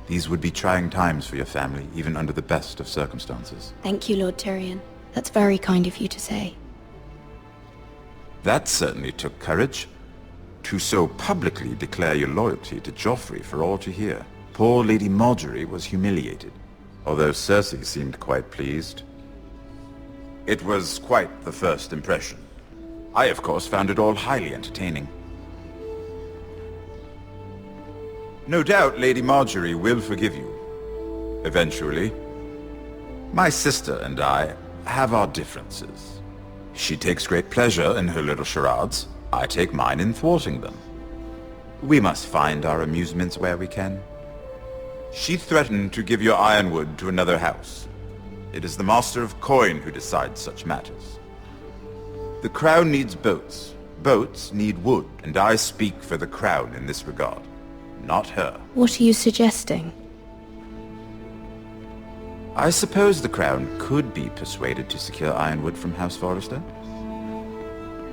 These would be trying times for your family, even under the best of circumstances. Thank you, Lord Tyrion. That's very kind of you to say. That certainly took courage. To so publicly declare your loyalty to Joffrey for all to hear. Poor Lady Marjorie was humiliated, although Cersei seemed quite pleased. It was quite the first impression. I, of course, found it all highly entertaining. No doubt Lady Marjorie will forgive you. Eventually. My sister and I have our differences. She takes great pleasure in her little charades. I take mine in thwarting them. We must find our amusements where we can. She threatened to give your ironwood to another house. It is the Master of Coin who decides such matters. The Crown needs boats. Boats need wood, and I speak for the Crown in this regard, not her. What are you suggesting? I suppose the Crown could be persuaded to secure Ironwood from House Forrester.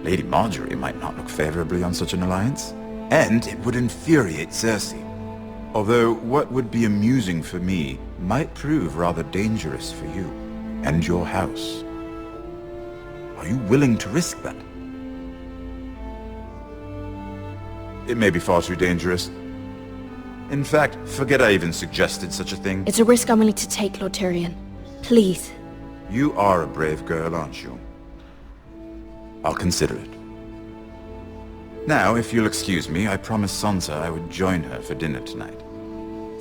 Lady Marjorie might not look favorably on such an alliance, and it would infuriate Cersei. Although what would be amusing for me might prove rather dangerous for you and your house. Are you willing to risk that? It may be far too dangerous. In fact, forget I even suggested such a thing. It's a risk I'm willing to take, Lord Tyrion. Please. You are a brave girl, aren't you? I'll consider it. Now, if you'll excuse me, I promised Sansa I would join her for dinner tonight.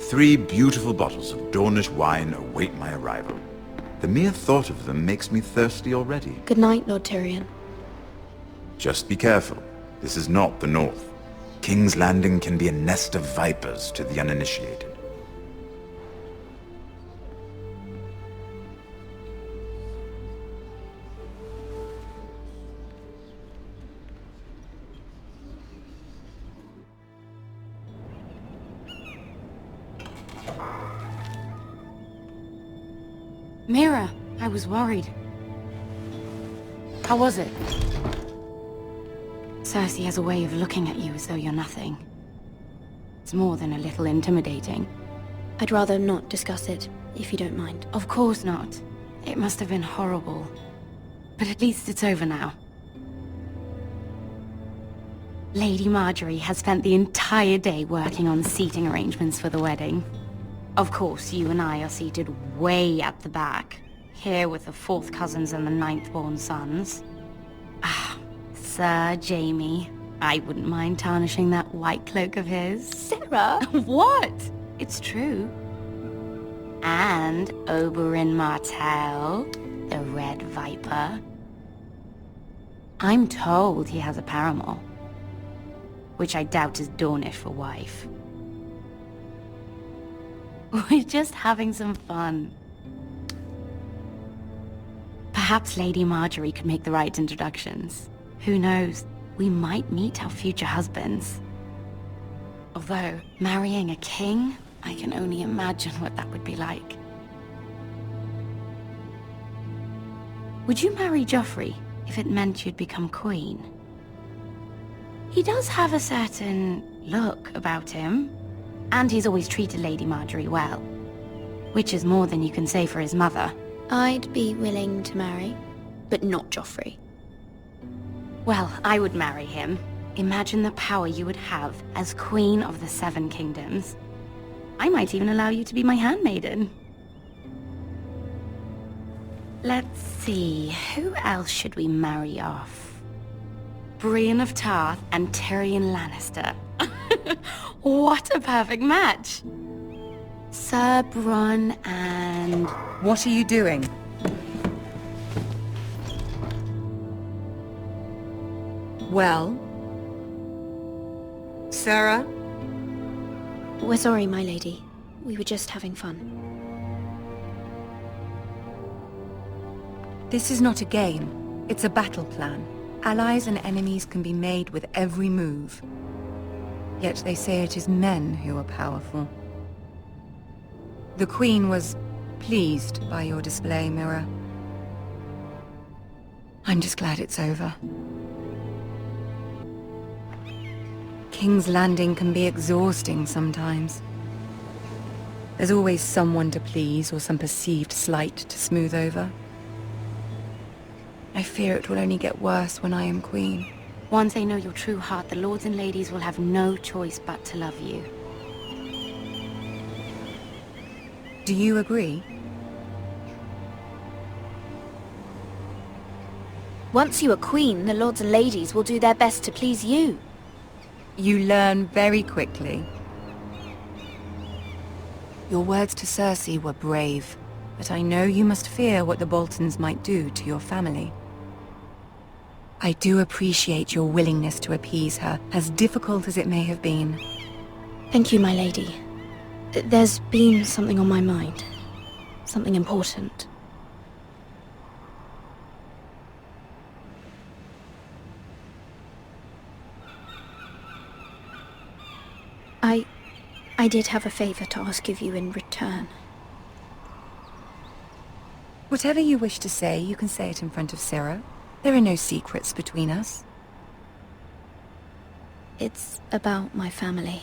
3 beautiful bottles of Dornish wine await my arrival. The mere thought of them makes me thirsty already. Good night, Lord Tyrion. Just be careful. This is not the North. King's Landing can be a nest of vipers to the uninitiated. Mira, I was worried. How was it? Cersei has a way of looking at you as though you're nothing. It's more than a little intimidating. I'd rather not discuss it, if you don't mind. Of course not. It must have been horrible. But at least it's over now. Lady Marjorie has spent the entire day working on seating arrangements for the wedding. Of course, you and I are seated way at the back, here with the 4th cousins and the 9th-born sons. Ah, Sir Jaime. I wouldn't mind tarnishing that white cloak of his. Sarah! What? It's true. And Oberyn Martell, the Red Viper. I'm told he has a paramour, which I doubt is Dornish for wife. We're just having some fun. Perhaps Lady Marjorie could make the right introductions. Who knows? We might meet our future husbands. Although, marrying a king, I can only imagine what that would be like. Would you marry Joffrey if it meant you'd become queen? He does have a certain look about him. And he's always treated Lady Marjorie well. Which is more than you can say for his mother. I'd be willing to marry, but not Joffrey. Well, I would marry him. Imagine the power you would have as Queen of the 7 Kingdoms. I might even allow you to be my handmaiden. Let's see, who else should we marry off? Brienne of Tarth and Tyrion Lannister. What a perfect match! Sir Bronn and... What are you doing? Well? Sarah? We're sorry, my lady. We were just having fun. This is not a game. It's a battle plan. Allies and enemies can be made with every move. Yet they say it is men who are powerful. The Queen was pleased by your display, Mira. I'm just glad it's over. King's Landing can be exhausting sometimes. There's always someone to please or some perceived slight to smooth over. I fear it will only get worse when I am Queen. Once they know your true heart, the lords and ladies will have no choice but to love you. Do you agree? Once you are queen, the lords and ladies will do their best to please you. You learn very quickly. Your words to Cersei were brave, but I know you must fear what the Boltons might do to your family. I do appreciate your willingness to appease her, as difficult as it may have been. Thank you, my lady. There's been something on my mind. Something important. I did have a favor to ask of you in return. Whatever you wish to say, you can say it in front of Sarah. There are no secrets between us. It's about my family.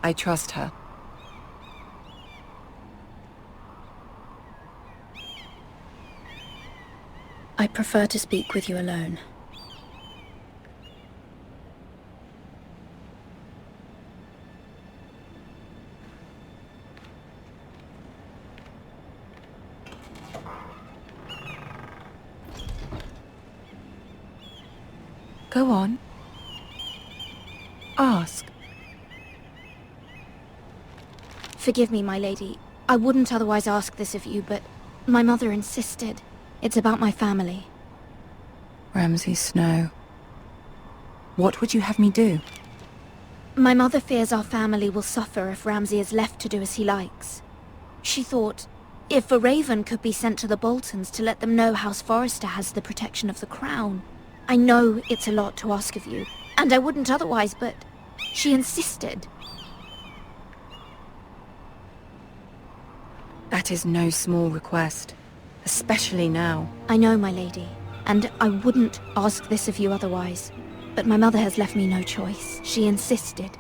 I trust her. I prefer to speak with you alone. Go on. Ask. Forgive me, my lady. I wouldn't otherwise ask this of you, but my mother insisted. It's about my family. Ramsay Snow. What would you have me do? My mother fears our family will suffer if Ramsay is left to do as he likes. She thought, if a raven could be sent to the Boltons to let them know House Forrester has the protection of the crown. I know it's a lot to ask of you, and I wouldn't otherwise, but she insisted. That is no small request, especially now. I know, my lady, and I wouldn't ask this of you otherwise, but my mother has left me no choice. She insisted.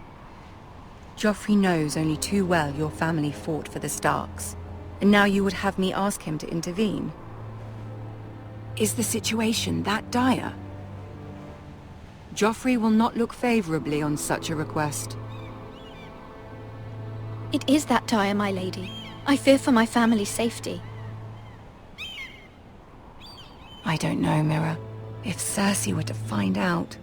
Joffrey knows only too well your family fought for the Starks, and now you would have me ask him to intervene. Is the situation that dire? Joffrey will not look favorably on such a request. It is that dire, my lady. I fear for my family's safety. I don't know, Mira. If Cersei were to find out...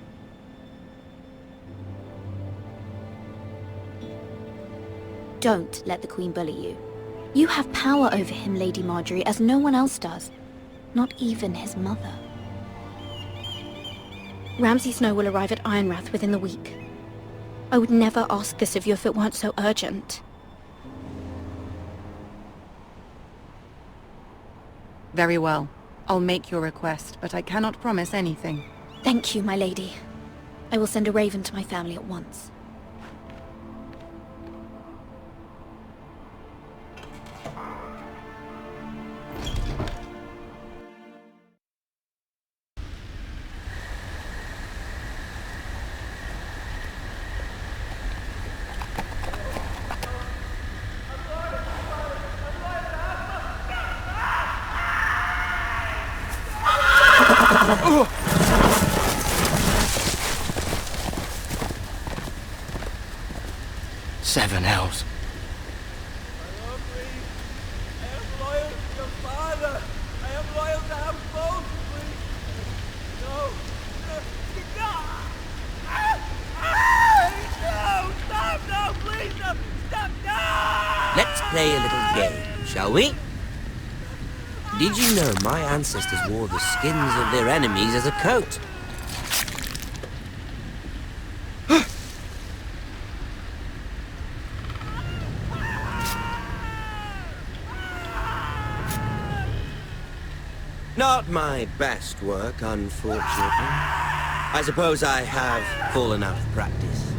Don't let the Queen bully you. You have power over him, Lady Marjorie, as no one else does. Not even his mother. Ramsay Snow will arrive at Ironrath within the week. I would never ask this of you if it weren't so urgent. Very well. I'll make your request, but I cannot promise anything. Thank you, my lady. I will send a raven to my family at once. Seven hells. Let's play a little game, shall we? Did you know my ancestors wore the skins of their enemies as a coat? Not my best work, unfortunately. I suppose I have fallen out of practice.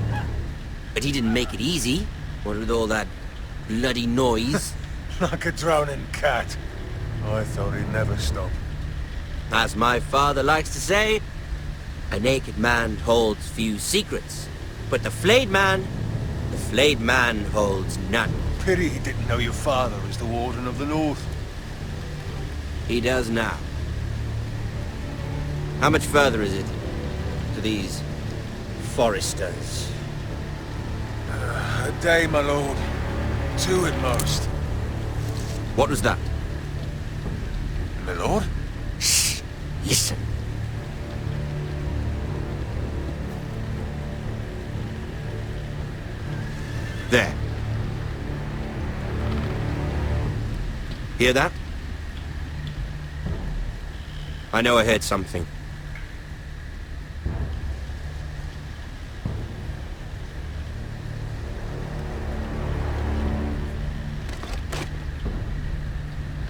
But he didn't make it easy, what with all that bloody noise. Like a drowning cat. I thought he'd never stop. As my father likes to say, a naked man holds few secrets. But the flayed man holds none. Pity he didn't know your father was the Warden of the North. He does now. How much further is it to these Forresters? A day, my lord. 2 at most. What was that? My lord? Shh! Listen. There. Hear that? I know I heard something.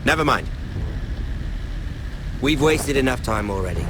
Never mind. We've wasted enough time already.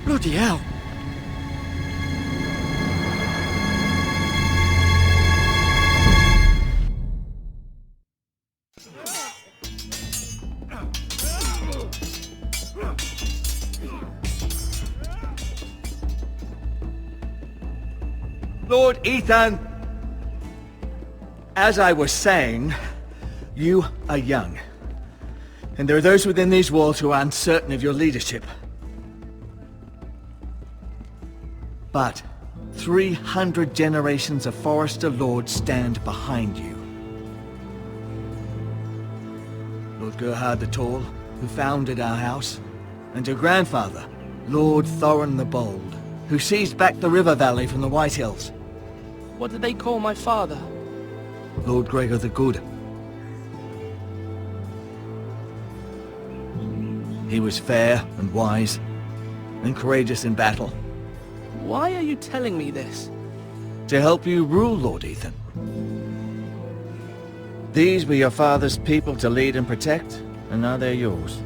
Bloody hell! Lord Ethan! As I was saying, you are young. And there are those within these walls who are uncertain of your leadership. But 300 generations of Forester Lords stand behind you. Lord Gerhard the Tall, who founded our house, and your grandfather, Lord Thorin the Bold, who seized back the river valley from the White Hills. What did they call my father? Lord Gregor the Good. He was fair and wise, and courageous in battle. Why are you telling me this? To help you rule, Lord Ethan. These were your father's people to lead and protect, and now they're yours.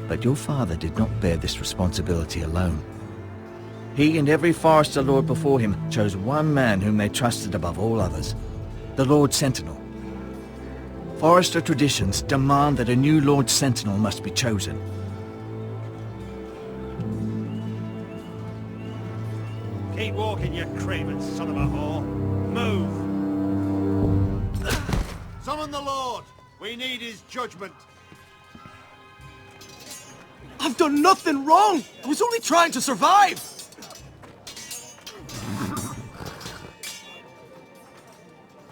But your father did not bear this responsibility alone. He and every Forester Lord before him chose one man whom they trusted above all others, the Lord Sentinel. Forester traditions demand that a new Lord Sentinel must be chosen. Keep walking, you craven son of a whore. Move! Summon the Lord! We need his judgment. I've done nothing wrong! I was only trying to survive!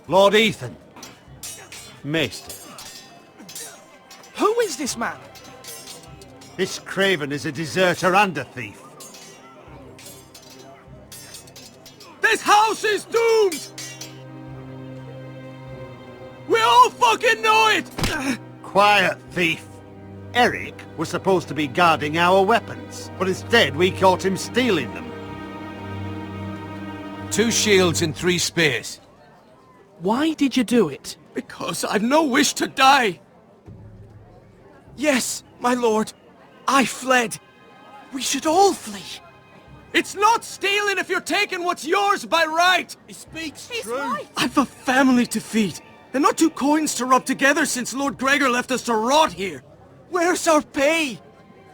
Lord Ethan. Maester. Who is this man? This craven is a deserter and a thief. This house is doomed! We all fucking know it! Quiet, thief. Eric was supposed to be guarding our weapons, but instead we caught him stealing them. 2 shields and 3 spears. Why did you do it? Because I've no wish to die. Yes, my lord. I fled. We should all flee. It's not stealing if you're taking what's yours by right. He speaks true. Right. I've a family to feed. They're not 2 coins to rub together since Lord Gregor left us to rot here. Where's our pay?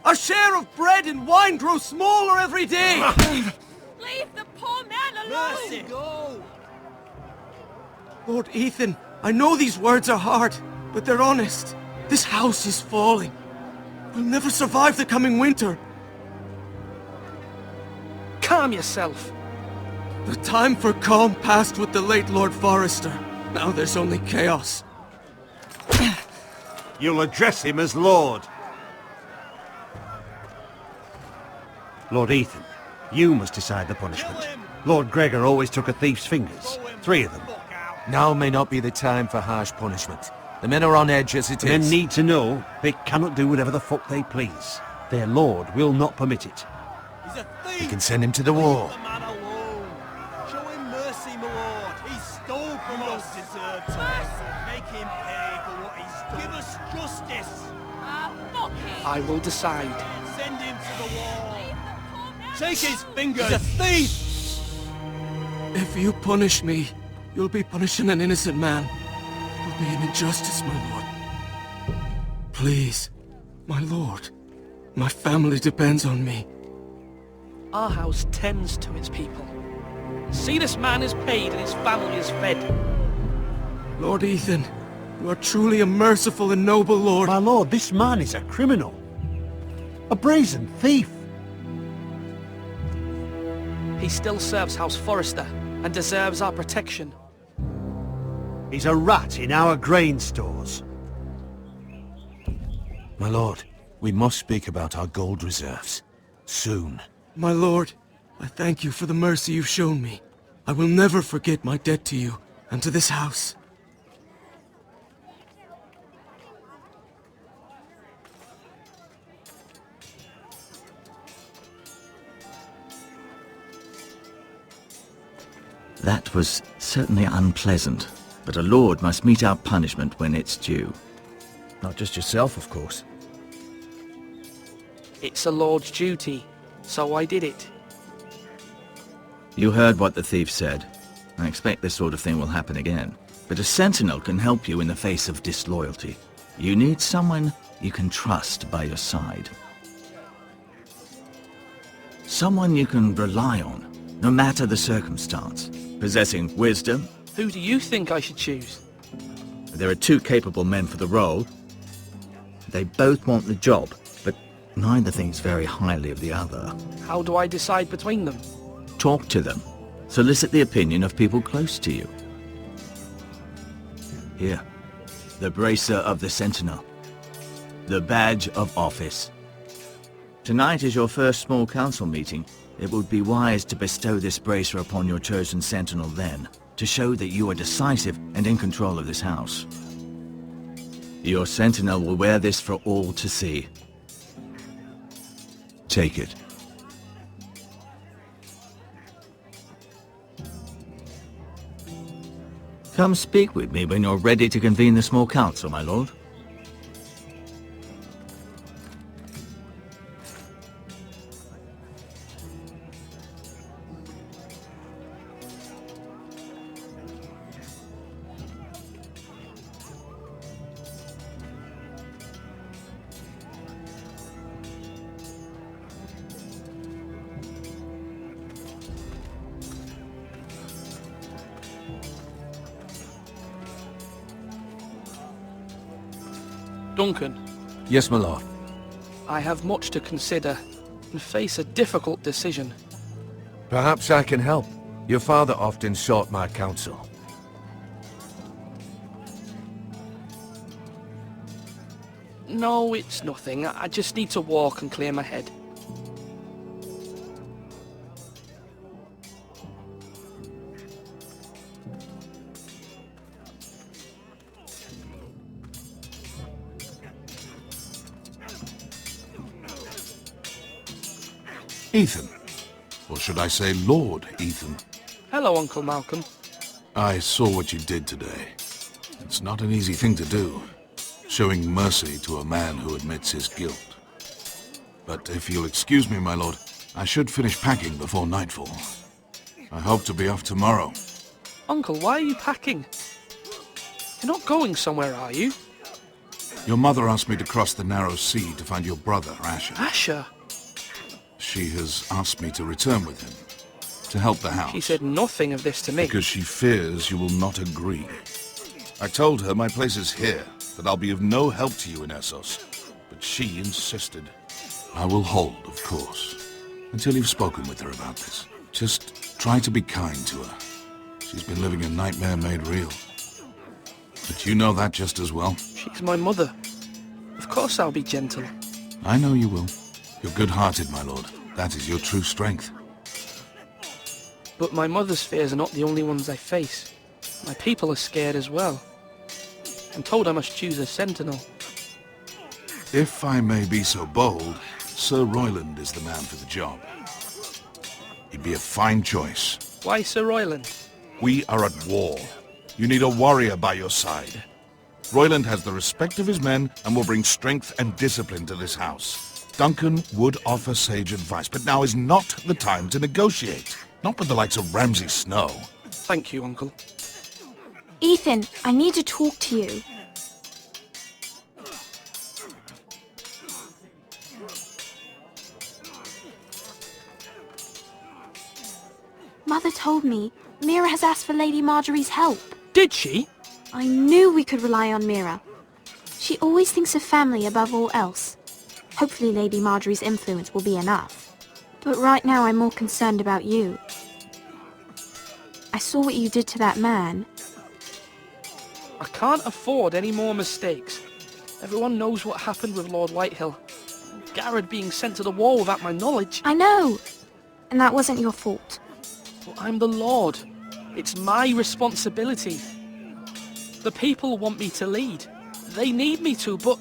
Our share of bread and wine grows smaller every day. Leave the poor man alone! Mercy, go! Lord Ethan, I know these words are hard, but they're honest. This house is falling. We'll never survive the coming winter. Calm yourself. The time for calm passed with the late Lord Forester. Now there's only chaos. You'll address him as Lord. Lord Ethan, you must decide the punishment. Lord Gregor always took a thief's fingers. 3 of them. Now may not be the time for harsh punishment. The men are on edge as it is. The men need to know they cannot do whatever the fuck they please. Their lord will not permit it. He's a thief! You can send him to the war. Leave the man alone. Show him mercy, my lord. He stole from us. Deserved to make him pay for what he's done. Give us justice. Fuck him! I will decide. Send him to the wall. Take his fingers. He's a thief! If you punish me, you'll be punishing an innocent man. It'll be an injustice, my lord. Please, my lord. My family depends on me. Our house tends to its people. See, this man is paid and his family is fed. Lord Ethan, you are truly a merciful and noble lord. My lord, this man is a criminal. A brazen thief. He still serves House Forester and deserves our protection. He's a rat in our grain stores. My lord, we must speak about our gold reserves. Soon. My lord, I thank you for the mercy you've shown me. I will never forget my debt to you and to this house. That was certainly unpleasant, but a lord must mete out punishment when it's due. Not just yourself, of course. It's a lord's duty. so I did it. You heard what the thief said. I expect this sort of thing will happen again. But a sentinel can help you in the face of disloyalty. You need someone you can trust by your side. Someone you can rely on, no matter the circumstance. Possessing wisdom. Who do you think I should choose? There are two capable men for the role. They both want the job, but neither thinks very highly of the other. How do I decide between them? Talk to them. Solicit the opinion of people close to you. Here, the bracer of the Sentinel. The badge of office. Tonight is your first small council meeting. It would be wise to bestow this bracer upon your chosen Sentinel then, to show that you are decisive and in control of this house. Your Sentinel will wear this for all to see. Take it. Come speak with me when you're ready to convene the small council, my lord. Duncan. Yes, my lord. I have much to consider and face a difficult decision. Perhaps I can help. Your father often sought my counsel. No, it's nothing. I just need to walk and clear my head. Ethan. Or should I say Lord Ethan? Hello, Uncle Malcolm. I saw what you did today. It's not an easy thing to do, showing mercy to a man who admits his guilt. But if you'll excuse me, my lord, I should finish packing before nightfall. I hope to be off tomorrow. Uncle, why are you packing? You're not going somewhere, are you? Your mother asked me to cross the narrow sea to find your brother, Asher. Asher? She has asked me to return with him, to help the house. She said nothing of this to me. Because she fears you will not agree. I told her my place is here, that I'll be of no help to you in Essos. But she insisted. I will hold, of course, until you've spoken with her about this. Just try to be kind to her. She's been living a nightmare made real. But you know that just as well. She's my mother. Of course I'll be gentle. I know you will. You're good-hearted, my lord. That is your true strength. But my mother's fears are not the only ones I face. My people are scared as well. I'm told I must choose a sentinel. If I may be so bold, Sir Royland is the man for the job. He'd be a fine choice. Why Sir Royland? We are at war. You need a warrior by your side. Royland has the respect of his men and will bring strength and discipline to this house. Duncan would offer sage advice, but now is not the time to negotiate. Not with the likes of Ramsay Snow. Thank you, Uncle. Ethan, I need to talk to you. Mother told me Mira has asked for Lady Marjorie's help. Did she? I knew we could rely on Mira. She always thinks of family above all else. Hopefully Lady Marjorie's influence will be enough. But right now I'm more concerned about you. I saw what you did to that man. I can't afford any more mistakes. Everyone knows what happened with Lord Whitehill. Garrett being sent to the war without my knowledge. I know! And that wasn't your fault. But I'm the Lord. It's my responsibility. The people want me to lead. They need me to, but...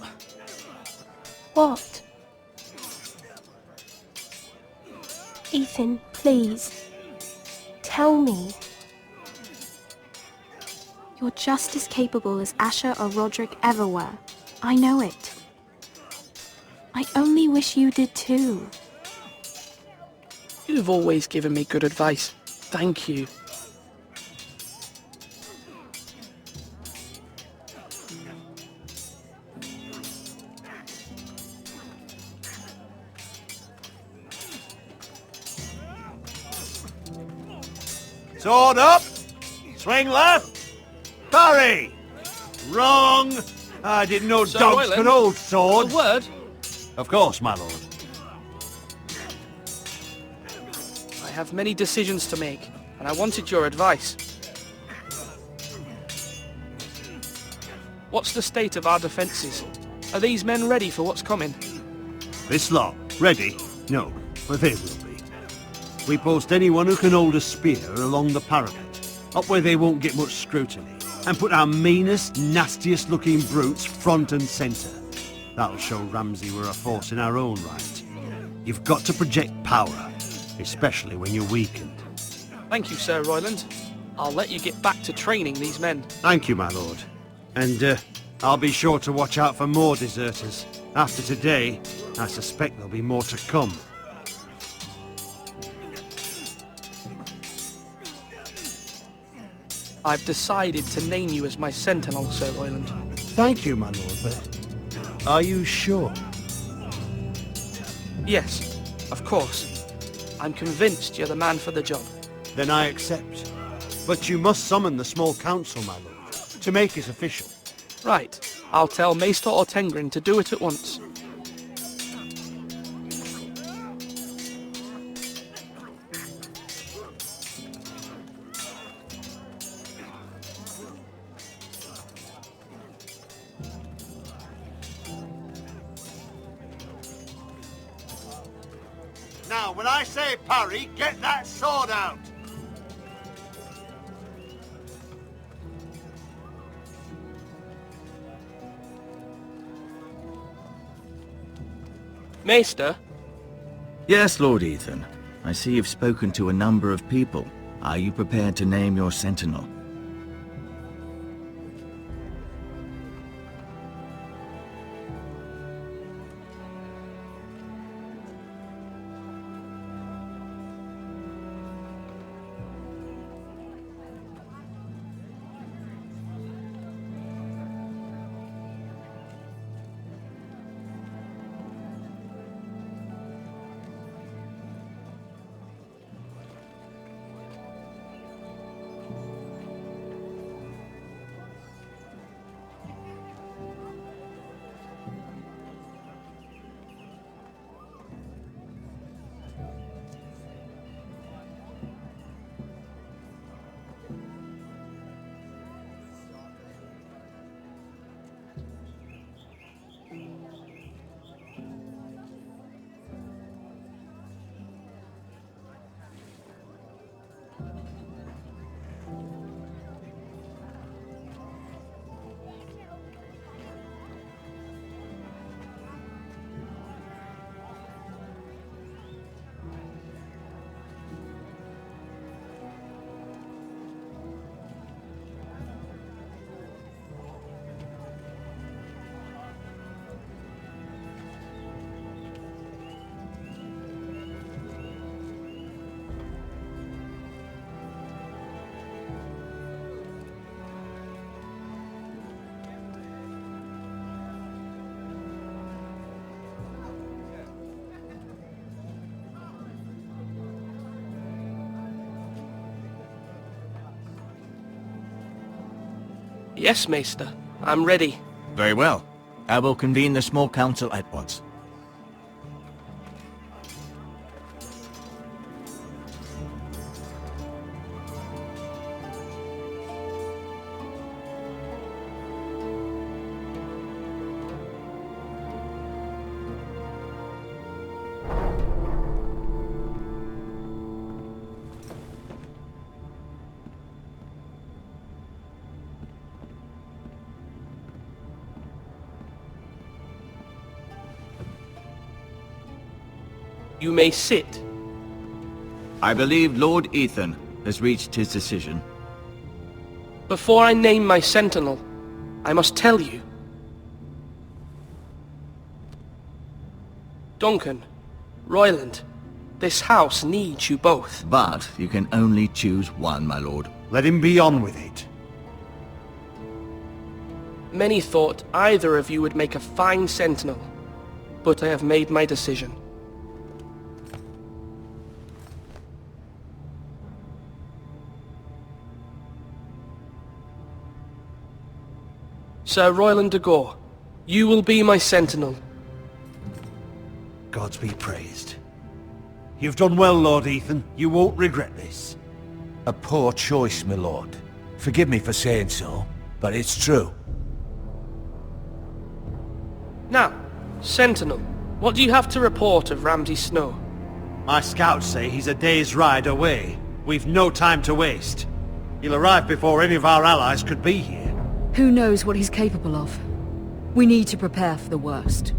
What? Ethan, please. Tell me. You're just as capable as Asher or Roderick ever were. I know it. I only wish you did too. You've always given me good advice. Thank you. Sword up! Swing left! Parry! Wrong! I didn't know Sir dogs Royland, could hold swords. A word? Of course, my lord. I have many decisions to make, and I wanted your advice. What's the state of our defences? Are these men ready for what's coming? This lot, ready? No, but they will be. We post anyone who can hold a spear along the parapet, up where they won't get much scrutiny, and put our meanest, nastiest looking brutes front and centre. That'll show Ramsay we're a force in our own right. You've got to project power, especially when you're weakened. Thank you, Sir Royland. I'll let you get back to training these men. Thank you, my lord. And I'll be sure to watch out for more deserters. After today, I suspect there'll be more to come. I've decided to name you as my sentinel, Sir Royland. Thank you, my lord, but are you sure? Yes, of course. I'm convinced you're the man for the job. Then I accept. But you must summon the small council, my lord, to make it official. Right. I'll tell Maester Ortengrin to do it at once. Now, when I say parry, get that sword out! Maester? Yes, Lord Ethan. I see you've spoken to a number of people. Are you prepared to name your sentinel? Yes, Maester. I'm ready. Very well. I will convene the small council at once. You may sit. I believe Lord Ethan has reached his decision. Before I name my sentinel, I must tell you. Duncan, Royland, This house needs you both. But you can only choose one, my lord. Let him be on with it. Many thought either of you would make a fine sentinel, but I have made my decision. Sir Royland de Gore, you will be my sentinel. Gods be praised. You've done well, Lord Ethan. You won't regret this. A poor choice, my lord. Forgive me for saying so, but it's true. Now, Sentinel, what do you have to report of Ramsay Snow? My scouts say he's a day's ride away. We've no time to waste. He'll arrive before any of our allies could be here. Who knows what he's capable of? We need to prepare for the worst.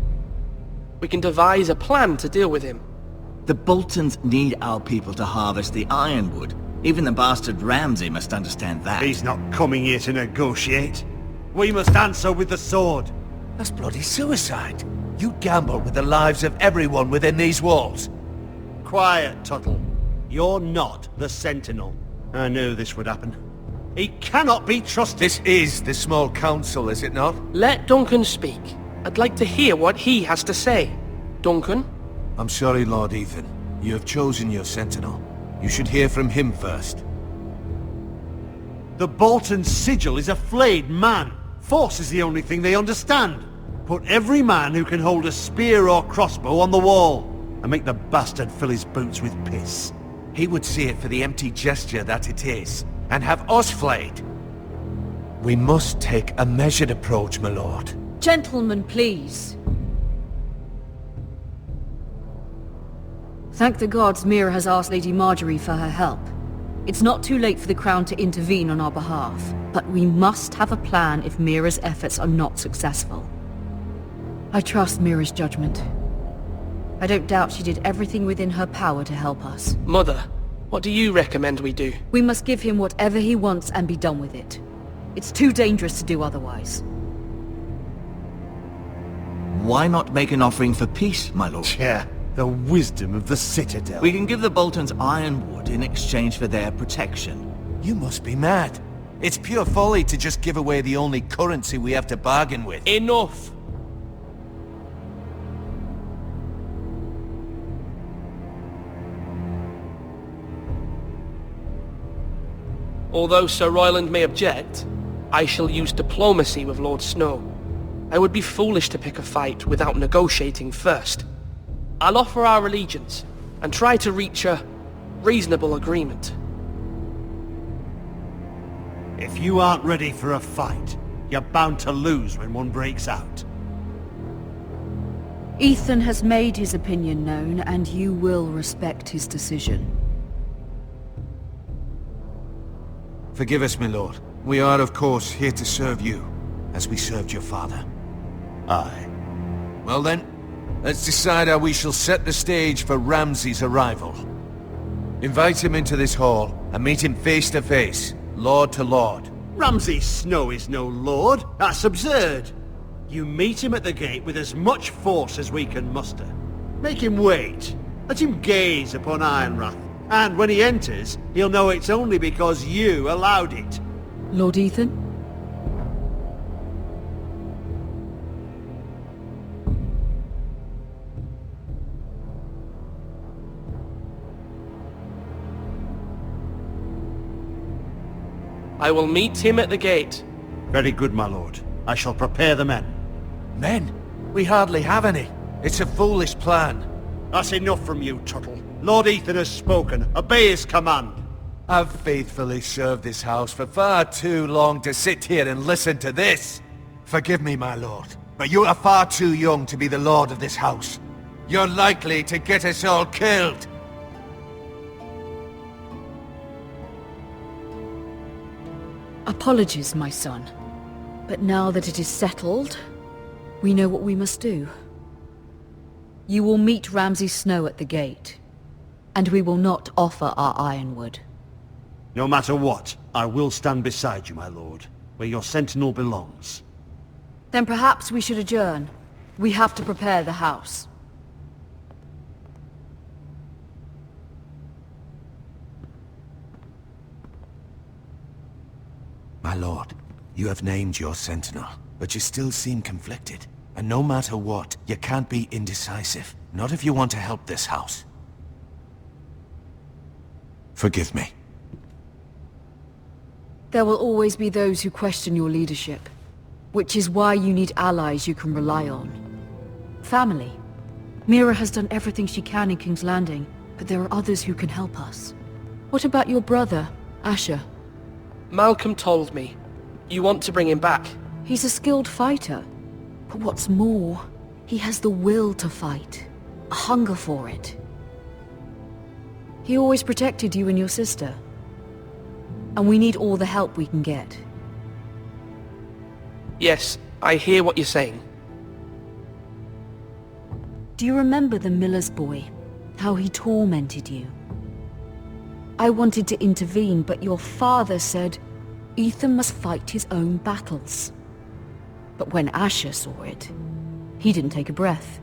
We can devise a plan to deal with him. The Boltons need our people to harvest the ironwood. Even the bastard Ramsay must understand that. He's not coming here to negotiate. We must answer with the sword. That's bloody suicide. You gamble with the lives of everyone within these walls. Quiet, Tuttle. You're not the Sentinel. I knew this would happen. He cannot be trusted. This is the small council, is it not? Let Duncan speak. I'd like to hear what he has to say. Duncan? I'm sorry, Lord Ethan. You have chosen your sentinel. You should hear from him first. The Bolton sigil is a flayed man. Force is the only thing they understand. Put every man who can hold a spear or crossbow on the wall, and make the bastard fill his boots with piss. He would see it for the empty gesture that it is, and have us flayed. We must take a measured approach, my lord. Gentlemen, please. Thank the gods Mira has asked Lady Marjorie for her help. It's not too late for the Crown to intervene on our behalf, but we must have a plan if Mira's efforts are not successful. I trust Mira's judgment. I don't doubt she did everything within her power to help us. Mother, what do you recommend we do? We must give him whatever he wants and be done with it. It's too dangerous to do otherwise. Why not make an offering for peace, my lord? Yeah, the wisdom of the Citadel. We can give the Boltons ironwood in exchange for their protection. You must be mad. It's pure folly to just give away the only currency we have to bargain with. Enough! Although Sir Royland may object, I shall use diplomacy with Lord Snow. I would be foolish to pick a fight without negotiating first. I'll offer our allegiance, and try to reach a reasonable agreement. If you aren't ready for a fight, you're bound to lose when one breaks out. Ethan has made his opinion known, and you will respect his decision. Forgive us, my lord. We are, of course, here to serve you, as we served your father. Aye. Well then, let's decide how we shall set the stage for Ramsay's arrival. Invite him into this hall, and meet him face to face, lord to lord. Ramsay Snow is no lord. That's absurd. You meet him at the gate with as much force as we can muster. Make him wait. Let him gaze upon Ironrath. And when he enters, he'll know it's only because you allowed it. Lord Ethan? I will meet him at the gate. Very good, my lord. I shall prepare the men. Men? We hardly have any. It's a foolish plan. That's enough from you, Tuttle. Lord Ethan has spoken. Obey his command. I've faithfully served this house for far too long to sit here and listen to this. Forgive me, my lord, but you are far too young to be the lord of this house. You're likely to get us all killed. Apologies, my son. But now that it is settled, we know what we must do. You will meet Ramsay Snow at the gate, and we will not offer our ironwood. No matter what, I will stand beside you, my lord, where your sentinel belongs. Then perhaps we should adjourn. We have to prepare the house. My lord, you have named your sentinel, but you still seem conflicted. And no matter what, you can't be indecisive. Not if you want to help this house. Forgive me. There will always be those who question your leadership, which is why you need allies you can rely on. Family. Mira has done everything she can in King's Landing, but there are others who can help us. What about your brother, Asher? Malcolm told me. You want to bring him back? He's a skilled fighter. But what's more, he has the will to fight. A hunger for it. He always protected you and your sister. And we need all the help we can get. Yes, I hear what you're saying. Do you remember the miller's boy? How he tormented you? I wanted to intervene, but your father said Ethan must fight his own battles. But when Asher saw it, he didn't take a breath.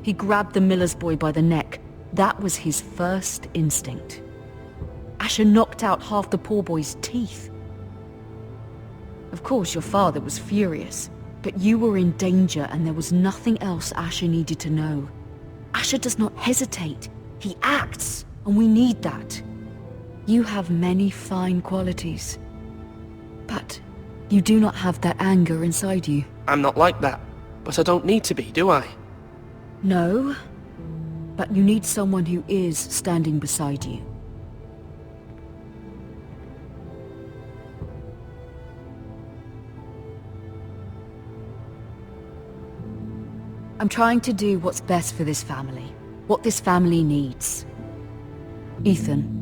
He grabbed the miller's boy by the neck. That was his first instinct. Asher knocked out half the poor boy's teeth. Of course, your father was furious, but you were in danger and there was nothing else Asher needed to know. Asher does not hesitate. He acts, and we need that. You have many fine qualities, but you do not have that anger inside you. I'm not like that, but I don't need to be, do I? No, but you need someone who is standing beside you. I'm trying to do what's best for this family, what this family needs. Ethan,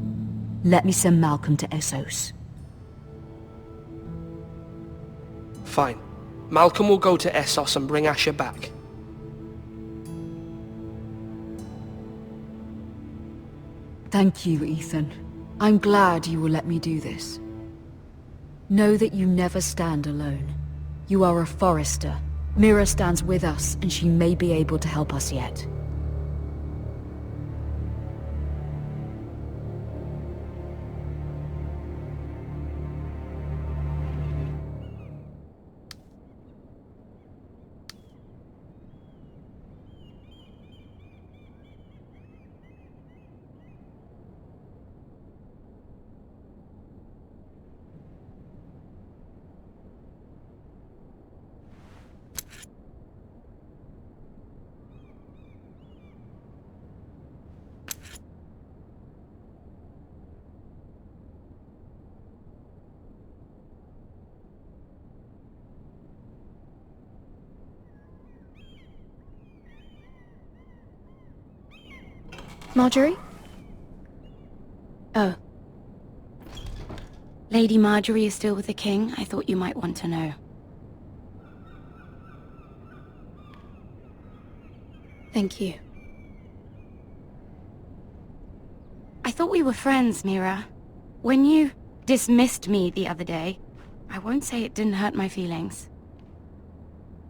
let me send Malcolm to Essos. Fine. Malcolm will go to Essos and bring Asher back. Thank you, Ethan. I'm glad you will let me do this. Know that you never stand alone. You are a Forrester. Mira stands with us, and she may be able to help us yet. Marjorie? Oh. Lady Marjorie is still with the king. I thought you might want to know. Thank you. I thought we were friends, Mira. When you dismissed me the other day, I won't say it didn't hurt my feelings.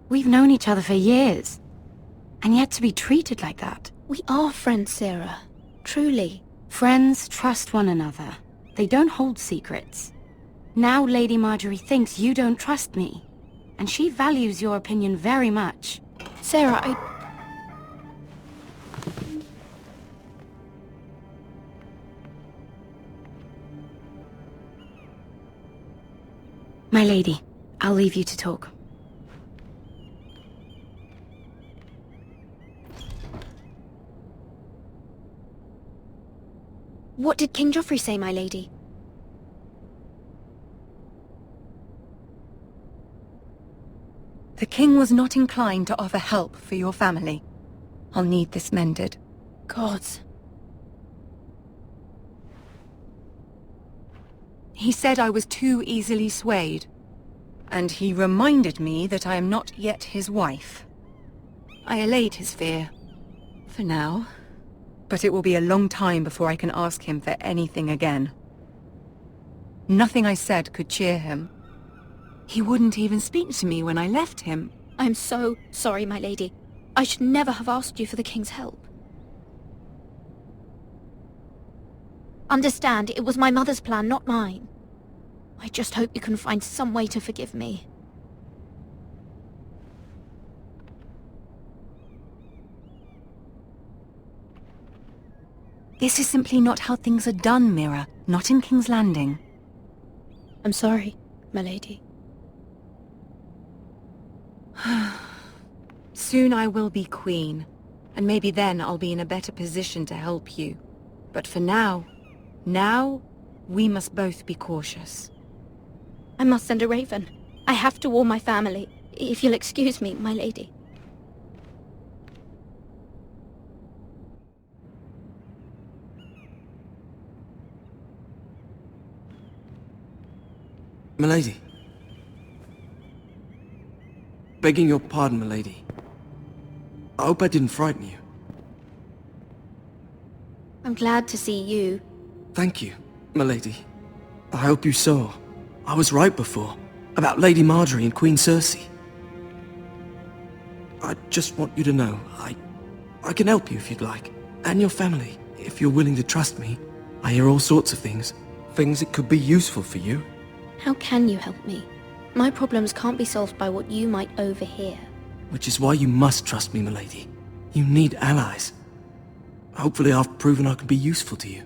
We've known each other for years, and yet to be treated like that. We are friends, Sarah. Truly. Friends trust one another. They don't hold secrets. Now Lady Marjorie thinks you don't trust me, and she values your opinion very much. Sarah, My lady, I'll leave you to talk. What did King Joffrey say, my lady? The king was not inclined to offer help for your family. I'll need this mended. Gods. He said I was too easily swayed. And he reminded me that I am not yet his wife. I allayed his fear. For now. But it will be a long time before I can ask him for anything again. Nothing I said could cheer him. He wouldn't even speak to me when I left him. I'm so sorry, my lady. I should never have asked you for the king's help. Understand, it was my mother's plan, not mine. I just hope you can find some way to forgive me. This is simply not how things are done, Mira. Not in King's Landing. I'm sorry, my lady. Soon I will be queen, and maybe then I'll be in a better position to help you. But for now, we must both be cautious. I must send a raven. I have to warn my family. If you'll excuse me, my lady. Milady. Begging your pardon, milady. I hope I didn't frighten you. I'm glad to see you. Thank you, milady. I hope you saw. I was right before, about Lady Marjorie and Queen Cersei. I just want you to know, I can help you if you'd like. And your family, if you're willing to trust me. I hear all sorts of things. Things that could be useful for you. How can you help me? My problems can't be solved by what you might overhear. Which is why you must trust me, milady. You need allies. Hopefully I've proven I can be useful to you.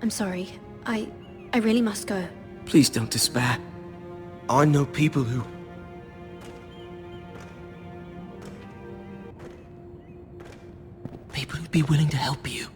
I'm sorry. I really must go. Please don't despair. I know people who... People who'd be willing to help you.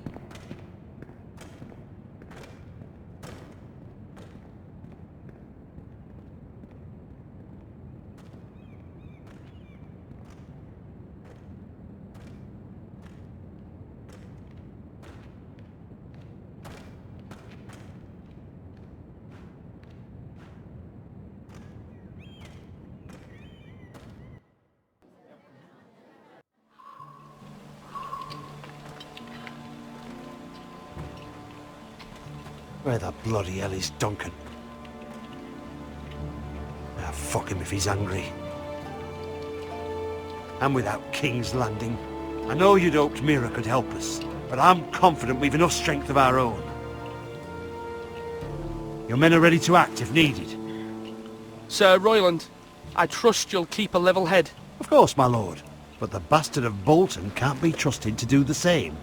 Where the bloody hell is Duncan? Ah, fuck him if he's hungry. And without King's Landing, I know you'd hoped Mira could help us, but I'm confident we've enough strength of our own. Your men are ready to act if needed. Sir Royland, I trust you'll keep a level head. Of course, my lord. But the bastard of Bolton can't be trusted to do the same.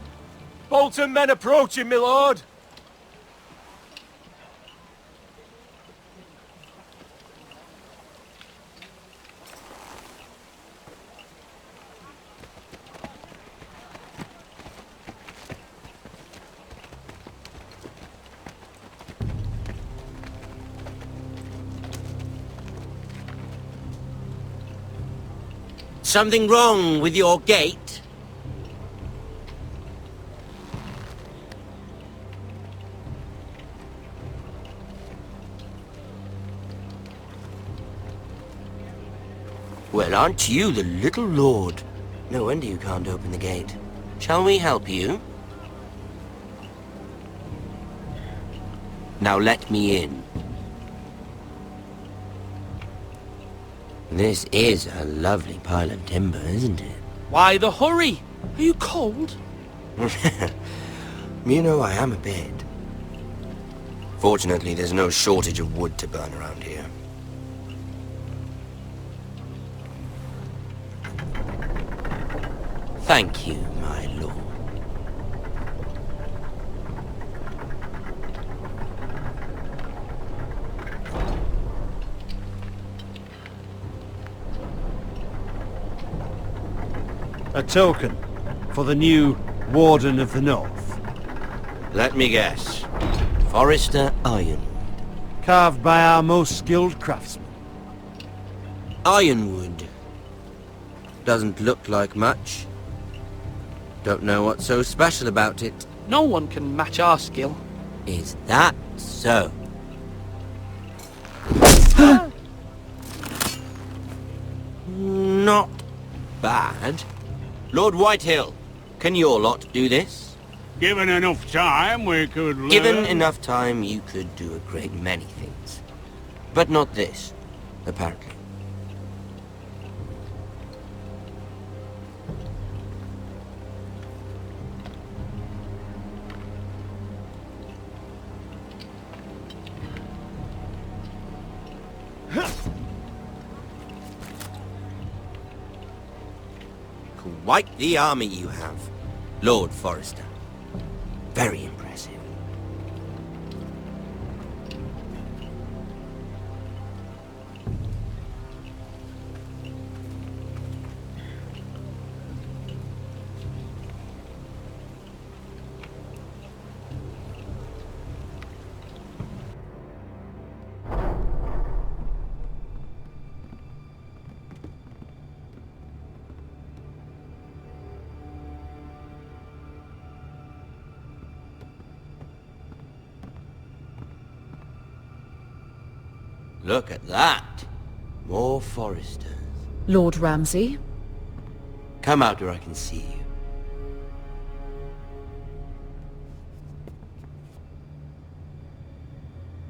Bolton men approaching, my lord! Something wrong with your gate? Well, aren't you the little lord? No wonder you can't open the gate. Shall we help you? Now let me in. This is a lovely pile of timber, isn't it? Why the hurry? Are you cold? You know I am a bit. Fortunately, there's no shortage of wood to burn around here. Thank you, my lord. A token for the new Warden of the North. Let me guess. Forrester Ironwood. Carved by our most skilled craftsmen. Ironwood. Doesn't look like much. Don't know what's so special about it. No one can match our skill. Is that so? Not bad. Lord Whitehill, can your lot do this? Given enough time, we could learn. Given enough time, you could do a great many things. But not this, apparently. Quite the army you have, Lord Forrester. Very impressive. Look at that. More Forresters. Lord Ramsay? Come out where I can see you.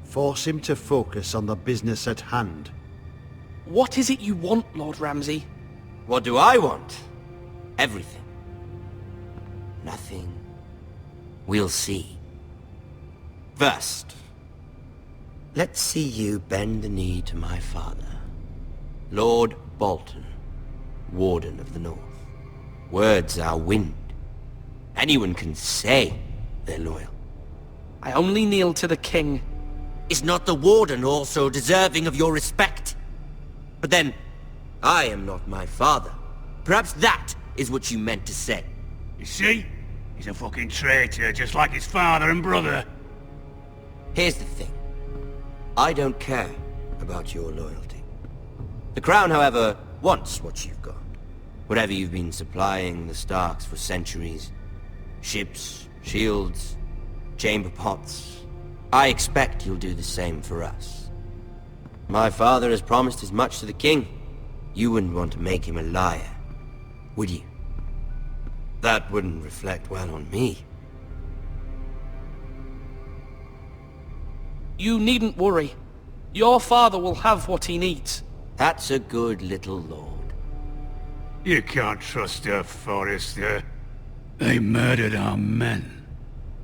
Force him to focus on the business at hand. What is it you want, Lord Ramsay? What do I want? Everything. Nothing. We'll see. First, let's see you bend the knee to my father, Lord Bolton, Warden of the North. Words are wind. Anyone can say they're loyal. I only kneel to the king. Is not the Warden also deserving of your respect? But then, I am not my father. Perhaps that is what you meant to say. You see? He's a fucking traitor, just like his father and brother. Here's the thing. I don't care about your loyalty. The Crown, however, wants what you've got. Whatever you've been supplying the Starks for centuries. Ships, shields, chamber pots. I expect you'll do the same for us. My father has promised as much to the king. You wouldn't want to make him a liar, would you? That wouldn't reflect well on me. You needn't worry. Your father will have what he needs. That's a good little lord. You can't trust her, Forrester. They murdered our men.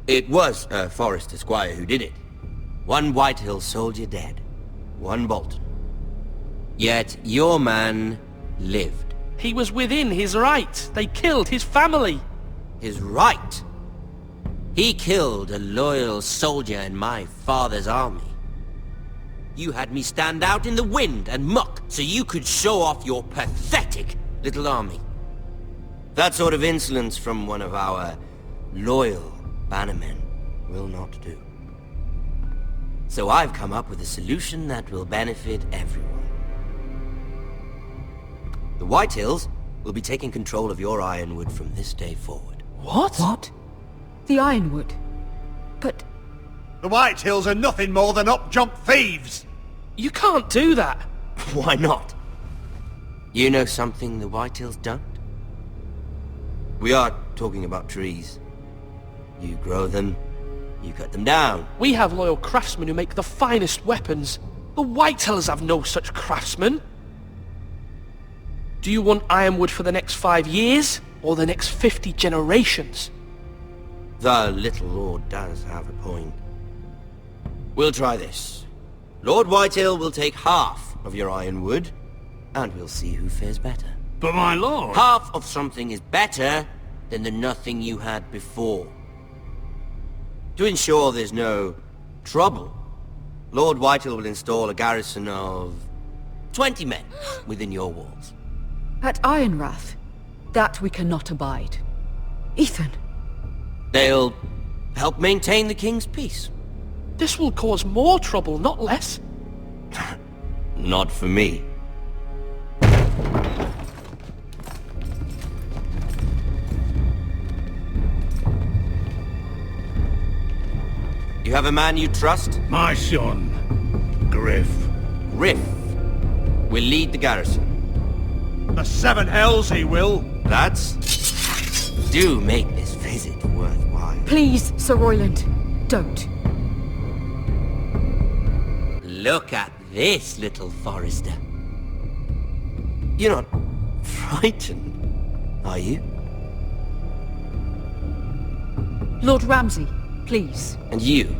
It was a Forrester squire who did it. One Whitehill soldier dead. One Bolton. Yet your man lived. He was within his right. They killed his family. His right? He killed a loyal soldier in my father's army. You had me stand out in the wind and muck so you could show off your pathetic little army. That sort of insolence from one of our loyal bannermen will not do. So I've come up with a solution that will benefit everyone. The Whitehills will be taking control of your Ironwood from this day forward. What? What? The Ironwood? But... The Whitehills are nothing more than up-jump thieves! You can't do that! Why not? You know something the Whitehills don't? We are talking about trees. You grow them, you cut them down. We have loyal craftsmen who make the finest weapons. The Whitehills have no such craftsmen. Do you want Ironwood for the next 5 years, or the next 50 generations? The little lord does have a point. We'll try this. Lord Whitehill will take half of your Ironwood, and we'll see who fares better. But my lord... Half of something is better than the nothing you had before. To ensure there's no trouble, Lord Whitehill will install a garrison of 20 men within your walls. At Ironrath? That we cannot abide. Ethan! They'll help maintain the king's peace. This will cause more trouble, not less. Not for me. You have a man you trust? My son, Griff. Griff will lead the garrison. The seven hells he will! Lads, do make this visit worthwhile. Please, Sir Royland, don't. Look at this, little Forrester. You're not frightened, are you? Lord Ramsay, please. And you?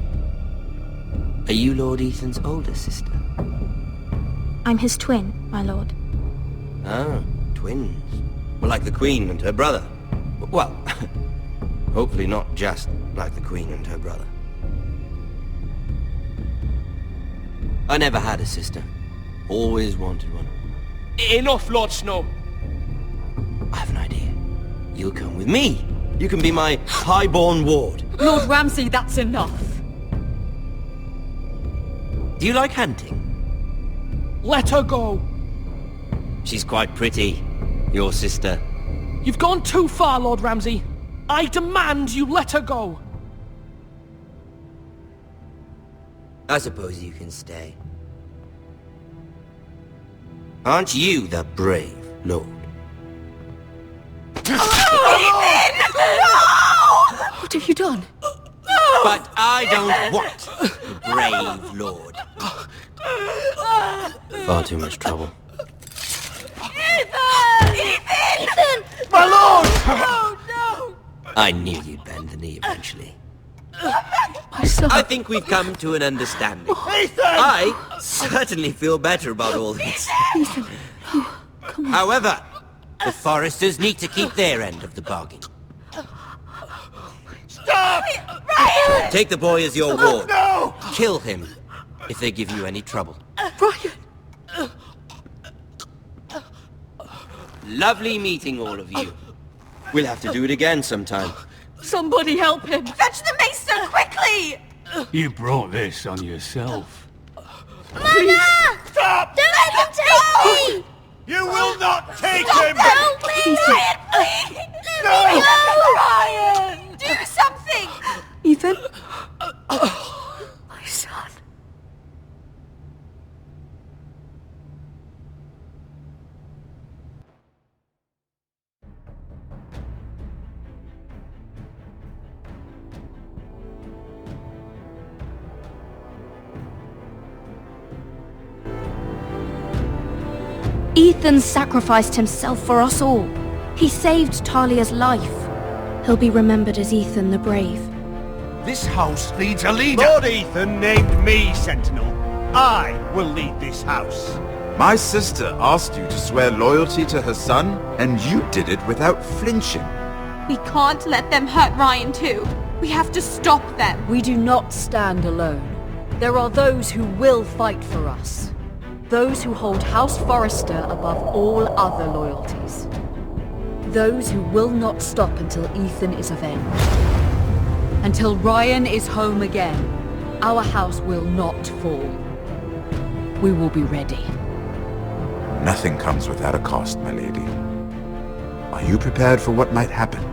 Are you Lord Ethan's older sister? I'm his twin, my lord. Ah, twins. Like the Queen and her brother. Well, hopefully not just like the Queen and her brother. I never had a sister. Always wanted one. Enough, Lord Snow. I have an idea. You'll come with me. You can be my highborn ward. Lord Ramsay, that's enough. Do you like hunting? Let her go. She's quite pretty, your sister. You've gone too far, Lord Ramsay. I demand you let her go. I suppose you can stay. Aren't you the brave lord? What have you done? But I don't want the brave lord. Far too much trouble. Ethan! My lord! Oh, no! I knew you'd bend the knee eventually. My son. I think we've come to an understanding. Ethan! I certainly feel better about all this. Ethan. Oh, come on. However, the Foresters need to keep their end of the bargain. Stop! Ryan! Take the boy as your ward. No! Kill him if they give you any trouble. Ryan! Lovely meeting all of you. We'll have to do it again sometime. Somebody help him! Fetch the maester, quickly! You brought this on yourself. Mama! Stop! Don't let him take me! You will not take Stop him! that! Please, Ryan, please! Let No! me go! Ryan! Do something! Ethan? My son. Ethan sacrificed himself for us all. He saved Talia's life. He'll be remembered as Ethan the Brave. This house needs a leader. Lord Ethan named me Sentinel. I will lead this house. My sister asked you to swear loyalty to her son, and you did it without flinching. We can't let them hurt Ryan too. We have to stop them. We do not stand alone. There are those who will fight for us. Those who hold House Forrester above all other loyalties. Those who will not stop until Ethan is avenged. Until Ryan is home again, our house will not fall. We will be ready. Nothing comes without a cost, my lady. Are you prepared for what might happen?